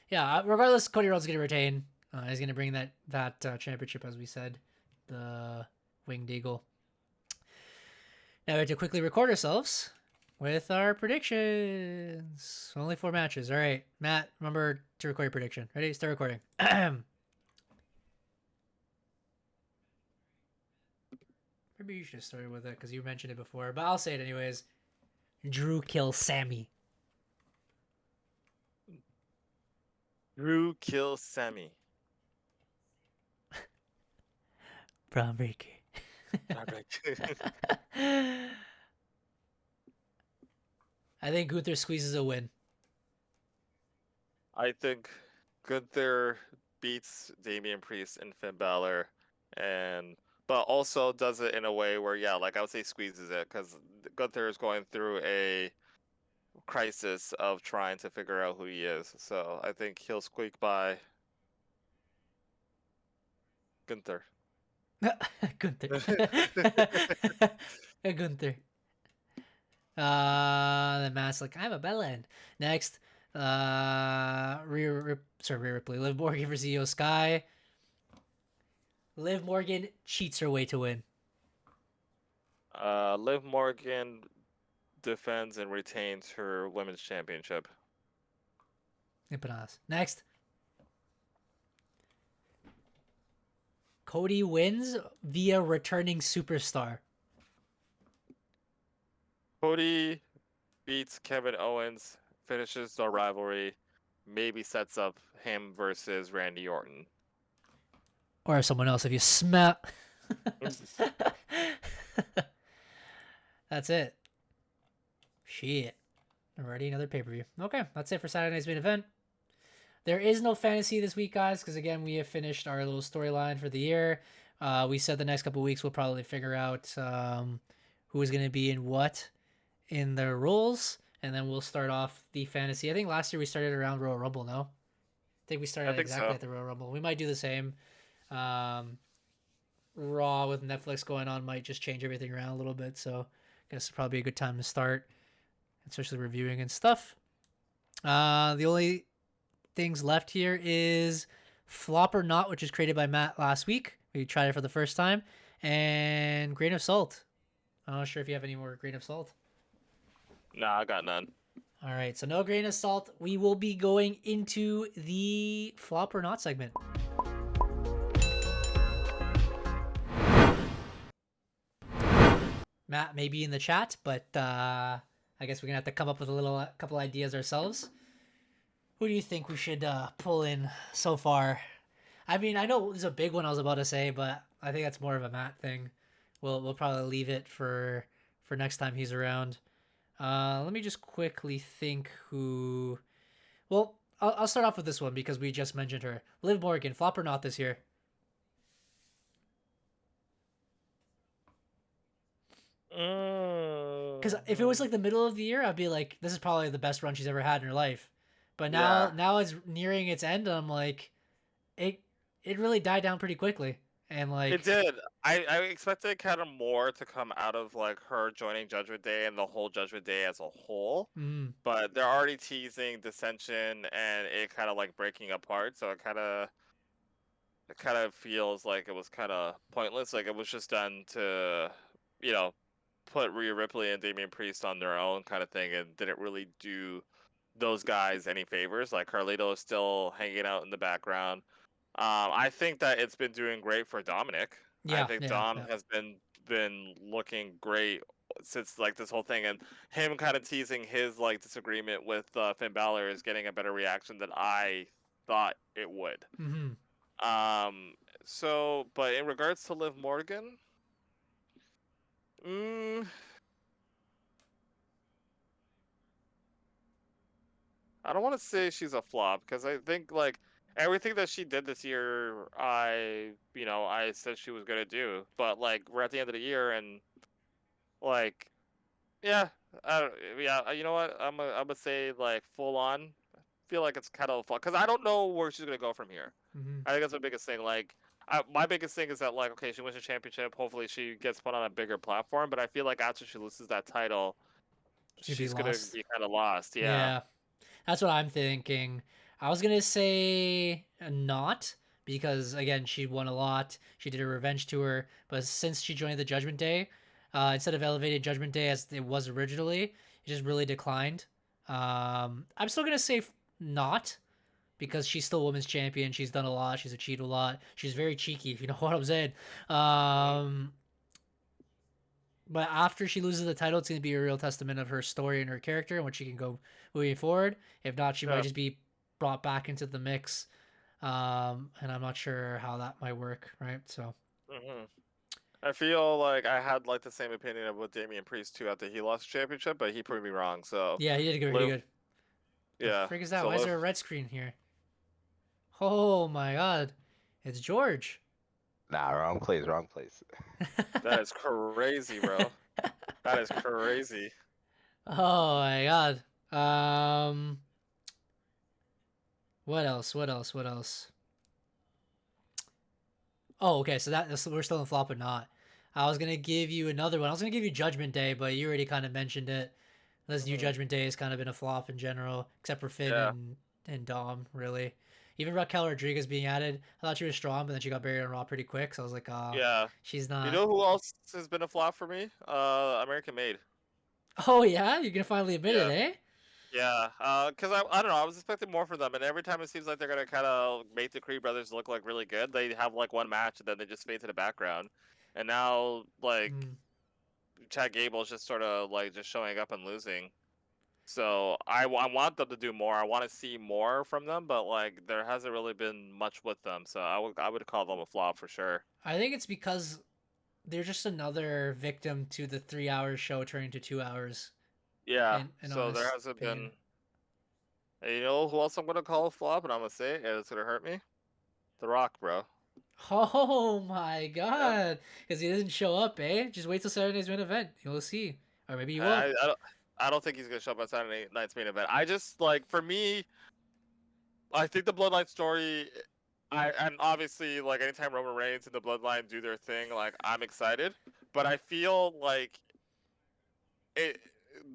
Yeah, regardless, Cody Rhodes is gonna retain. He's gonna bring that championship, as we said, the Winged Eagle. Now we have to quickly record ourselves with our predictions. Only 4 matches. All right, Matt, remember to record your prediction. Ready? Start recording. Maybe you should have started with it because you mentioned it before, but I'll say it anyways. Drew kills Sammy.
Drew kills Sammy.
Braun Breaker. I think Gunther squeezes a win.
I think Gunther beats Damian Priest and Finn Balor, but also does it in a way where, yeah, like I would say squeezes it, because Gunther is going through a crisis of trying to figure out who he is. So I think he'll squeak by Gunther.
Gunther. Gunther. The mask like I have a bell end. Next, Rhea Ripley, Liv Morgan versus Io Sky. Liv Morgan cheats her way to win.
Liv Morgan defends and retains her women's championship.
Empanadas. Next, Cody wins via returning superstar.
Cody beats Kevin Owens, finishes the rivalry, maybe sets up him versus Randy Orton.
Or someone else if you smell. That's it. Shit. Already another pay-per-view. Okay, that's it for Saturday night's main event. There is no fantasy this week, guys, because again, we have finished our little storyline for the year. We said the next couple of weeks we'll probably figure out who is going to be in what in their roles, and then we'll start off the fantasy. I think last year we started around Royal Rumble, no? I think we started exactly at the Royal Rumble. We might do the same. Raw with Netflix going on might just change everything around a little bit, so I guess it's probably a good time to start, especially reviewing and stuff. The only things left here is Flop or Not, which was created by Matt last week. We tried it for the first time. And Grain of Salt. I'm not sure if you have any more Grain of Salt.
Nah, I got none.
All right, so no Grain of Salt. We will be going into the Flop or Not segment. Matt may be in the chat, but I guess we're going to have to come up with a couple ideas ourselves. Who do you think we should pull in so far? I mean, I know there's a big one I was about to say, but I think that's more of a Matt thing. We'll probably leave it for next time he's around. Let me just quickly think who... Well, I'll start off with this one because we just mentioned her. Liv Morgan, Flop or Not this year? Because if it was like the middle of the year, I'd be like, this is probably the best run she's ever had in her life. But now it's nearing its end, and I'm like, it really died down pretty quickly. And like
it did. I expected kind of more to come out of like her joining Judgment Day and the whole Judgment Day as a whole. But they're already teasing dissension and it kind of like breaking apart. So it kind of feels like it was kind of pointless. Like it was just done to, put Rhea Ripley and Damian Priest on their own kind of thing, and didn't really do those guys any favors. Like Carlito is still hanging out in the background. I think that it's been doing great for Dominic. I think Dom has been looking great since like this whole thing, and him kind of teasing his like disagreement with Finn Balor is getting a better reaction than I thought it would. So, but in regards to Liv Morgan, I don't want to say she's a flop because I think like everything that she did this year, I said she was gonna do. But like we're at the end of the year and like, you know what? I'm gonna say like full on. I feel like it's kind of a flop because I don't know where she's gonna go from here. I think that's the biggest thing. Like my biggest thing is that like okay, she wins a championship. Hopefully she gets put on a bigger platform. But I feel like after she loses that title, she's gonna be kind of lost.
Yeah. That's what I'm thinking. I was going to say not because, again, she won a lot. She did a revenge tour. But since she joined the Judgment Day, instead of elevated Judgment Day as it was originally, it just really declined. I'm still going to say not because she's still women's champion. She's done a lot. She's achieved a lot. She's very cheeky, if you know what I'm saying. But after she loses the title, it's going to be a real testament of her story and her character and what she can go moving forward. If not, she might
Yeah.
just be brought back into the mix. And I'm not sure how that might work, right? So
Hmm. I feel like I had like the same opinion of with Damian Priest too after he lost the championship, but he proved me wrong. So
yeah, he did good, pretty
live,
good. The
yeah.
frick is that?
So
Why is
live.
there a red screen here? Oh my god, it's George.
Nah, wrong place, wrong place.
That is crazy, bro. That is crazy.
Oh my god. What else? What else? What else? Oh, okay. So we're still in flop or not. I was gonna give you another one. I was gonna give you Judgment Day, but you already kind of mentioned it. This new
Hmm.
Judgment Day has kind of been a flop in general, except for Finn
Yeah.
and Dom, really. Even Raquel Rodriguez being added, I thought she was strong, but then she got buried on Raw pretty quick. So I was like,
Yeah.
she's
You
not.
know who else has been a flop for me? American Made.
Oh yeah, you're gonna finally admit it,
Yeah.
eh?
Yeah, because I don't know, I was expecting more from them, and every time it seems like they're gonna kind of make the Creed brothers look like really good, they have like one match and then they just fade to the background, and now like
Mm.
Chad Gable's just sort of like just showing up and losing. So I want them to do more. I want to see more from them, but like there hasn't really been much with them. So I would call them a flop for sure.
I think it's because they're just another victim to the 3 hour show turning to 2 hours
Yeah.
in
So there
honest
hasn't
opinion.
been. And you know who else I'm gonna call a flop, and I'm gonna say it, and it's gonna hurt me. The Rock, bro.
Oh my
Yep.
god. Because he doesn't show up, eh? Just wait till Saturday's main event. You'll see. Or maybe you won't.
I don't think he's gonna show up at Saturday night's main event. I just like for me, I think the Bloodline story. And obviously like anytime Roman Reigns and the Bloodline do their thing, like I'm excited. But I feel like it,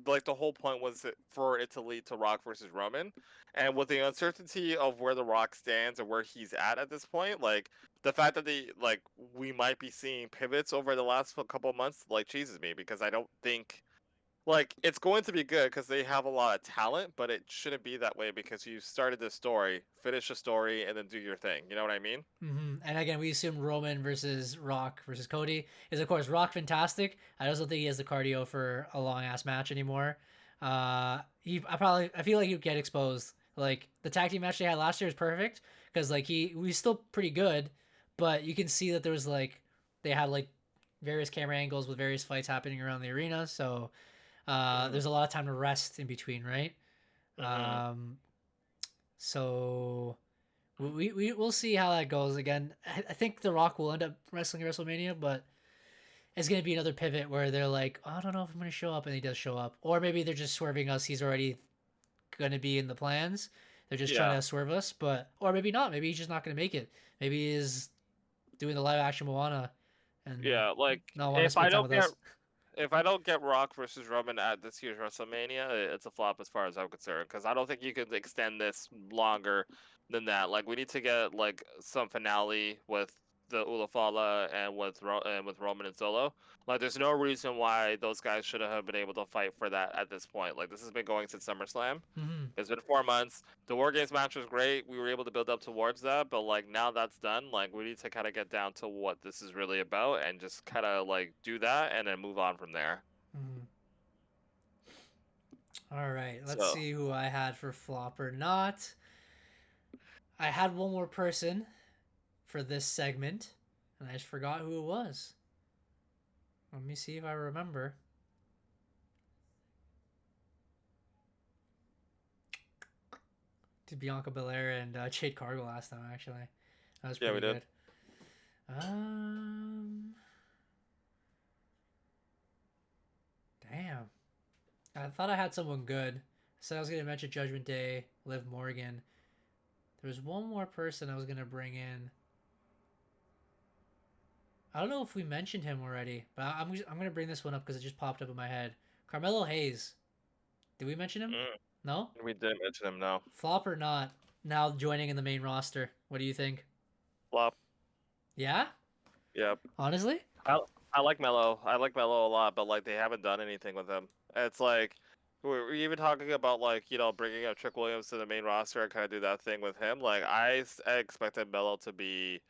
like the whole point was for it to lead to Rock versus Roman, and with the uncertainty of where the Rock stands and where he's at this point, like the fact that we might be seeing pivots over the last couple of months like cheeses me because I don't think. Like it's going to be good because they have a lot of talent, but it shouldn't be that way because you started this story, finish the story, and then do your thing. You know what I mean?
And again, we assume Roman versus Rock versus Cody is, of course, Rock fantastic. I also think he has the cardio for a long ass match anymore. I feel like he'd get exposed. Like the tag team match they had last year was perfect because like he was still pretty good, but you can see that there was like they had like various camera angles with various fights happening around the arena. So
Hmm.
there's a lot of time to rest in between, right?
Hmm.
Um, so we'll see how that goes. Again, I think The Rock will end up wrestling at WrestleMania, but it's gonna be another pivot where they're like, oh, I don't know if I'm gonna show up, and he does show up, or maybe they're just swerving us. He's already gonna be in the plans. They're just trying
Yeah.
to swerve us, but or maybe not. Maybe he's just not gonna make it. Maybe he's doing the live action Moana and
Yeah. Like
not want to
if
spend
I
time
don't
with
get
us.
if I don't get Rock versus Roman at this year's WrestleMania, it's a flop as far as I'm concerned. Because I don't think you could extend this longer than that. Like we need to get like some finale with the Ulafala and with Roman and Solo. Like there's no reason why those guys should have been able to fight for that at this point. Like this has been going since SummerSlam.
Mm-hmm.
It's been 4 months. The War Games match was great. We were able to build up towards that, but like now that's done, like we need to kind of get down to what this is really about and just kind of like do that and then move on from there.
Mm-hmm. All right, let's
So,
see who I had for flop or not. I had one more person for this segment, and I just forgot who it was. Let me see if I remember. Did Bianca Belair and Jade Cargill last time, actually. That was
yeah, we
pretty
did.
good. Um, Damn. I thought I had someone good. So I was going to mention Judgment Day, Liv Morgan. There was one more person I was going to bring in. I don't know if we mentioned him already, but I'm going to bring this one up because it just popped up in my head. Carmelo Hayes. Did we mention him? No?
We didn't mention him, no.
Flop or not? Now joining in the main roster. What do you think?
Flop.
Yeah?
Yep.
Honestly?
I like Mello. I like Mello a lot, but like they haven't done anything with him. It's like we're even talking about like bringing up Trick Williams to the main roster and kind of do that thing with him. Like I expected Mello to be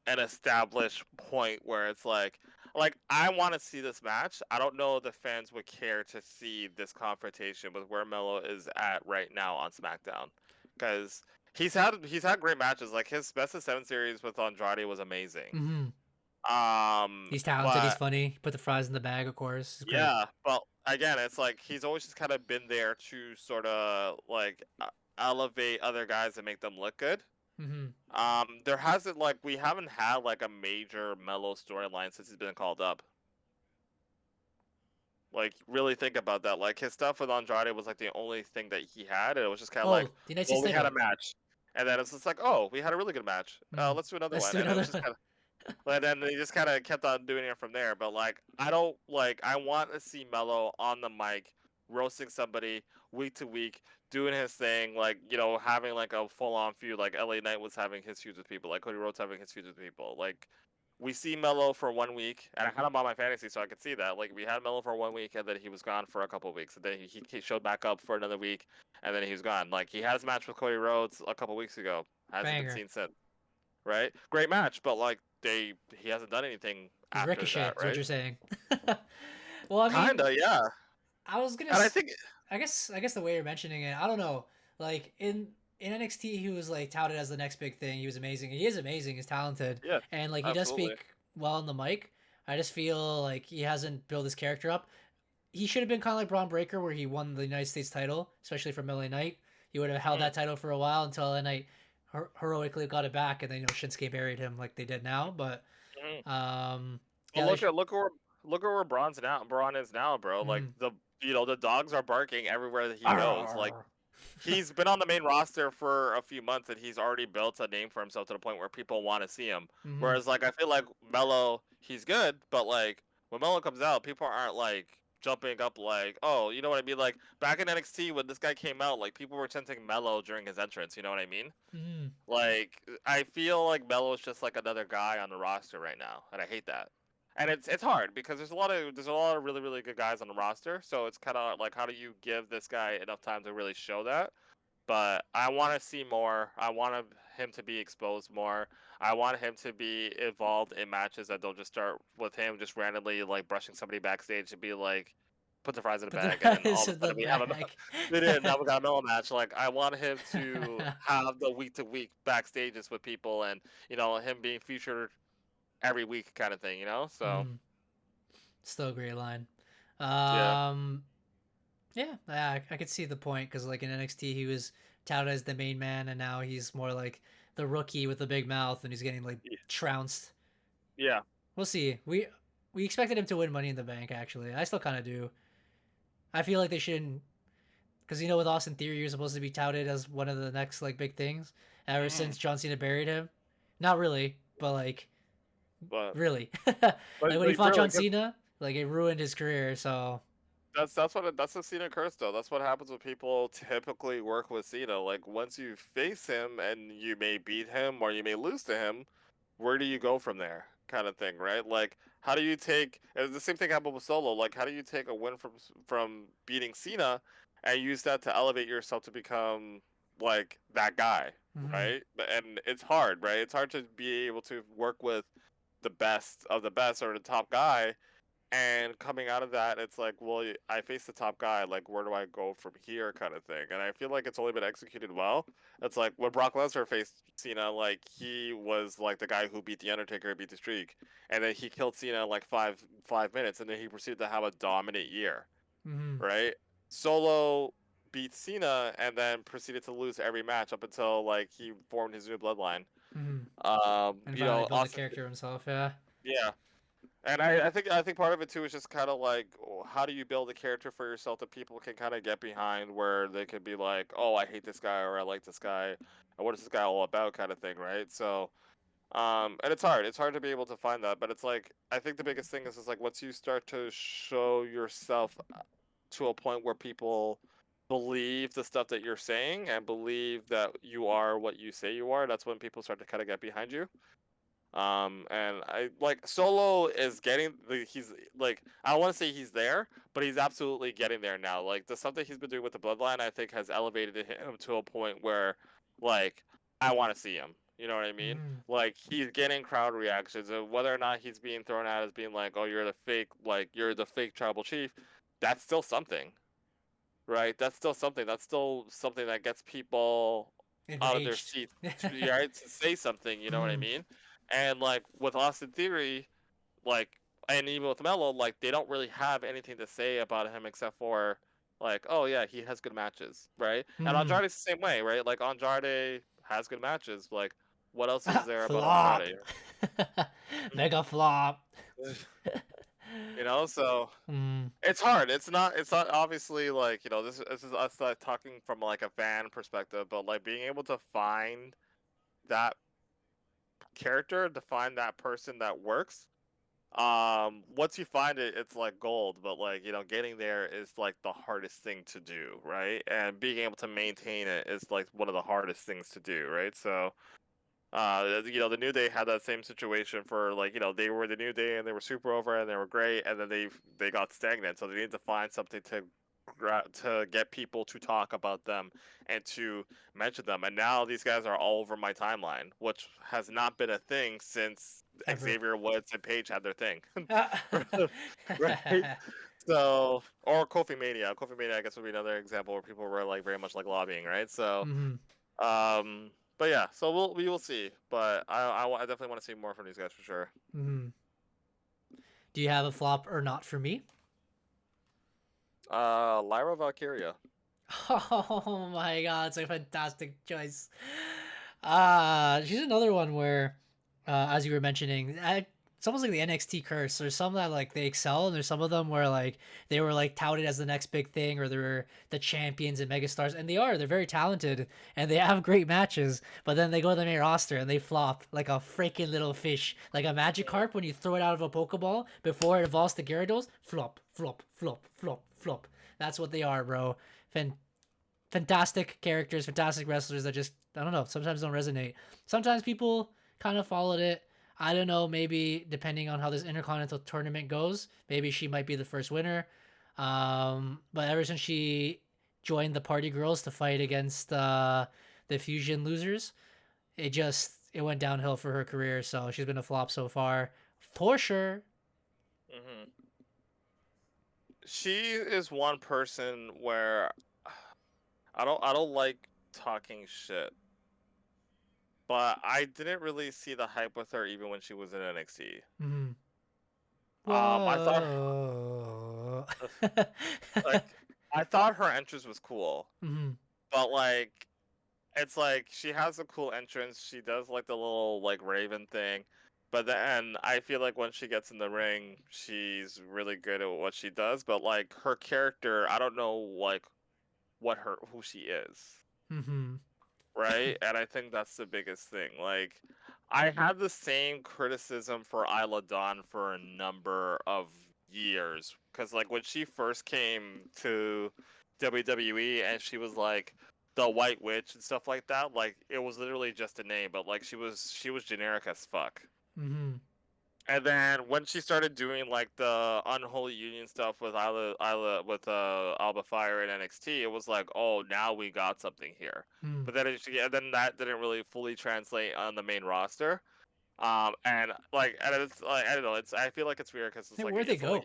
an established point where it's like like I want to see this match. I don't know if the fans would care to see this confrontation with where Melo is at right now on SmackDown, because he's had great matches. Like his Best of 7 series with Andrade was amazing.
Mm-hmm. He's talented. He's
But
funny. Put the fries in the bag, of course. It's great.
yeah, but again, it's like he's always just kind of been there to sort of like elevate other guys and make them look good.
Mm-hmm.
There hasn't like we haven't had like a major Mellow storyline since he's been called up. Like really think about that. Like his stuff with Andrade was like the only thing that he had, and it was just kind of like,
the United
well,
States
we had a
title.
match, and then it's just like, oh, we had a really good match. Let's do another
Let's
one.
do
And it was
another
just kind of, and then they just kind of kept on doing it from there. But like, I don't like. I want to see Mello on the mic roasting somebody week to week, doing his thing, like having like a full on feud, like LA Knight was having his feuds with people, like Cody Rhodes having his feuds with people, like. We see Melo for 1 week, and I had him on my fantasy, so I could see that. Like, we had Melo for 1 week, and then he was gone for a couple of weeks, and then he showed back up for another week, and then he was gone. Like, he had his match with Cody Rhodes a couple of weeks ago. Hasn't
Banger.
been seen since. Right? Great match, but, like, he hasn't done anything after
Ricochet,
that,
is
right?
what you're saying. Well, I mean,
Kinda, yeah.
I was gonna.
And I think...
I guess the way you're mentioning it, I don't know. Like, in NXT, he was, like, touted as the next big thing. He was amazing. He is amazing. He's talented.
Yeah,
and, like, he
absolutely.
does speak well on the mic. I just feel like he hasn't built his character up. He should have been kind of like Braun Breaker, where he won the United States title, especially from LA Knight. He would have held that title for a while until LA Knight heroically got it back, and then Shinsuke buried him like they did now. But
well,
yeah,
look at where Braun is now, bro. Like the dogs are barking everywhere that he goes. Like he's been on the main roster for a few months, and he's already built a name for himself to the point where people want to see him. Whereas, like, I feel like Melo, he's good, but like when Melo comes out, people aren't like jumping up like, oh, you know what I mean? Like back in NXT when this guy came out, like people were chanting Melo during his entrance. You know what I mean? Like I feel like Melo is just like another guy on the roster right now, and I hate that. And it's hard because there's a lot of really really good guys on the roster, so it's kind of like how do you give this guy enough time to really show that? But I want to see more. I want him to be exposed more. I want him to be involved in matches that don't just start with him just randomly like brushing somebody backstage and be like, put the fries in the bag, and then all of a sudden we have now we got a Melo match. Like I want him to have the week to week backstages with people, and him being featured every week kind of thing, so
still a great line.
Yeah,
I could see the point because like in NXT he was touted as the main man, and now he's more like the rookie with the big mouth, and he's getting like trounced.
Yeah,
we'll see. We expected him to win Money in the Bank. Actually, I still kind of do. I feel like they shouldn't, because with Austin Theory, you're supposed to be touted as one of the next like big things. Ever since John Cena buried him, not really, but like. Really, like when he fought John Cena, like it ruined his career. So
that's the Cena curse, though. That's what happens when people typically work with Cena. Like once you face him and you may beat him or you may lose to him, where do you go from there? Kind of thing, right? Like how do you take? And the same thing happened with Solo. Like how do you take a win from beating Cena and use that to elevate yourself to become like that guy, right? And it's hard, right? It's hard to be able to work with the best of the best or the top guy, and coming out of that it's like, well, I face the top guy, like where do I go from here kind of thing. And I feel like it's only been executed well. It's like when Brock Lesnar faced Cena, like he was like the guy who beat the Undertaker, beat the streak, and then he killed Cena in like five minutes, and then he proceeded to have a dominant year. Right? Solo beat Cena and then proceeded to lose every match up until like he formed his new bloodline.
and
build
the character himself.
Yeah, and I think part of it too is just kind of like, how do you build a character for yourself that people can kind of get behind, where they could be like, oh, I hate this guy or I like this guy, or what is this guy all about, kind of thing, right? So, and it's hard to be able to find that, but it's like I think the biggest thing is like once you start to show yourself to a point where people believe the stuff that you're saying and believe that you are what you say you are, that's when people start to kind of get behind you. And I like Solo is he's like, I don't want to say he's there, but he's absolutely getting there now. Like the stuff that he's been doing with the bloodline, I think has elevated him to a point where like I want to see him. You know what I mean?
Mm.
Like he's getting crowd reactions, and whether or not he's being thrown out as being like, "Oh, you're the fake tribal chief," that's still something, right? That's still something. That's still something that gets people out of their
Enraged.
seats, right? To say something, you know what I
Mm.
mean? And like with Austin Theory, like, and even with Melo, like they don't really have anything to say about him except for like, oh yeah, he has good matches, right? And
Mm.
Andrade's the same way, right? Like Andrade has good matches. Like, what else is there about
Flop.
Andrade?
Mega flop.
You know, so
Mm.
it's hard. It's not obviously like, this is us like talking from like a fan perspective, but like being able to find that character, to find that person that works. Once you find it, it's like gold, but like, getting there is like the hardest thing to do, right? And being able to maintain it is like one of the hardest things to do, right? So the New Day had that same situation for like, they were the New Day and they were super over and they were great, and then they got stagnant, so they need to find something to get people to talk about them and to mention them. And now these guys are all over my timeline, which has not been a thing since
Ever.
Xavier Woods and Paige had their thing.
Ah.
Right? So, or Kofi Mania. Kofi Mania, I guess, would be another example where people were like very much like lobbying, right? So,
Mhm.
but yeah, so we will see. But I definitely want to see more from these guys for sure.
Mhm. Do you have a flop or not for me?
Lyra Valkyria.
Oh my god, it's a fantastic choice. She's another one where, as you were mentioning, it's almost like the NXT curse. There's some that like they excel, and there's some of them where like they were like touted as the next big thing, or they're the champions and megastars, and they are. They're very talented, and they have great matches. But then they go to the main roster and they flop like a freaking little fish, like a Magikarp when you throw it out of a Pokeball before it evolves to Gyarados. Flop, flop, flop, flop, flop. That's what they are, bro. Fantastic characters, fantastic wrestlers that just, I don't know, sometimes don't resonate. Sometimes people kind of followed it. I don't know, maybe depending on how this Intercontinental tournament goes, maybe she might be the first winner. But ever since she joined the Party Girls to fight against the Fusion losers, it went downhill for her career. So she's been a flop so far, for sure.
Hmm. She is one person where I don't like talking shit, but I didn't really see the hype with her even when she was in NXT.
Mm-hmm.
I thought
Whoa.
like I thought her entrance was cool,
Mm-hmm.
but like it's like she has a cool entrance. She does like the little like Raven thing, but then I feel like when she gets in the ring, she's really good at what she does. But like her character, I don't know like who she is.
Mm-hmm.
Right? And I think that's the biggest thing. Like, I had the same criticism for Isla Dawn for a number of years. Because, like, when she first came to WWE and she was like the White Witch and stuff like that, like, it was literally just a name, but like, she was generic as fuck.
Mm-hmm.
And then when she started doing like the unholy union stuff with Alba Fire and NXT, it was like, oh, now we got something here.
Mm.
But then that didn't really fully translate on the main roster. And it's like I don't know. I feel like it's weird because it's
Hey,
like
where'd they
it's
go?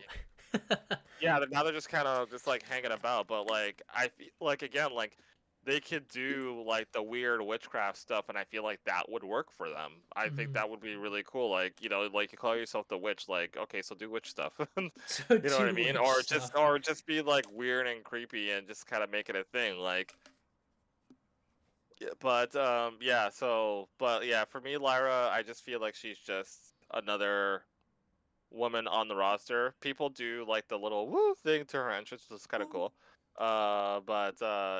like yeah. Now they're just kind of just like hanging about. But like I feel like again like they could do like the weird witchcraft stuff, and I feel like that would work for them. I think
Mhm.
that would be really cool. Like like you call yourself the witch, like okay, so do witch stuff.
So
You know what I
do
mean?
witch stuff.
Or just be like weird and creepy and just kind of make it a thing. Like, yeah, but yeah. So, but yeah, for me, Lyra, I just feel like she's just another woman on the roster. People do like the little woo thing to her entrance, which is kind of cool. But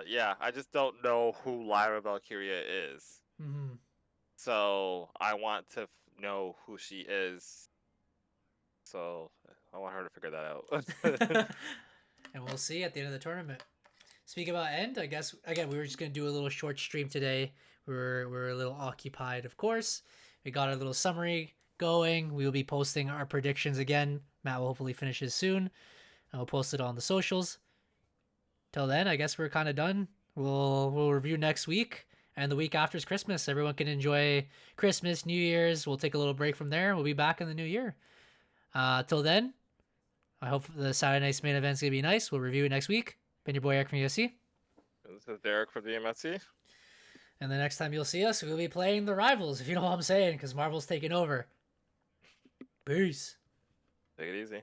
yeah, I just don't know who Lyra Valkyria is.
Mm-hmm.
So I want to know who she is. So I want her to figure that out.
And we'll see at the end of the tournament. Speak about end, I guess again we were just gonna do a little short stream today. We're a little occupied, of course. We got a little summary going. We will be posting our predictions again. Matt will hopefully finish his soon. And we'll post it on the socials. Till then, I guess we're kind of done. We'll review next week. And the week after is Christmas. Everyone can enjoy Christmas, New Year's. We'll take a little break from there. We'll be back in the new year. Till then, I hope the Saturday night's main event's going to be nice. We'll review it next week. Been your boy Eric from UFC.
This is Derek from the EMFC.
And the next time you'll see us, we'll be playing the Rivals, if you know what I'm saying, because Marvel's taking over. Peace.
Take it easy.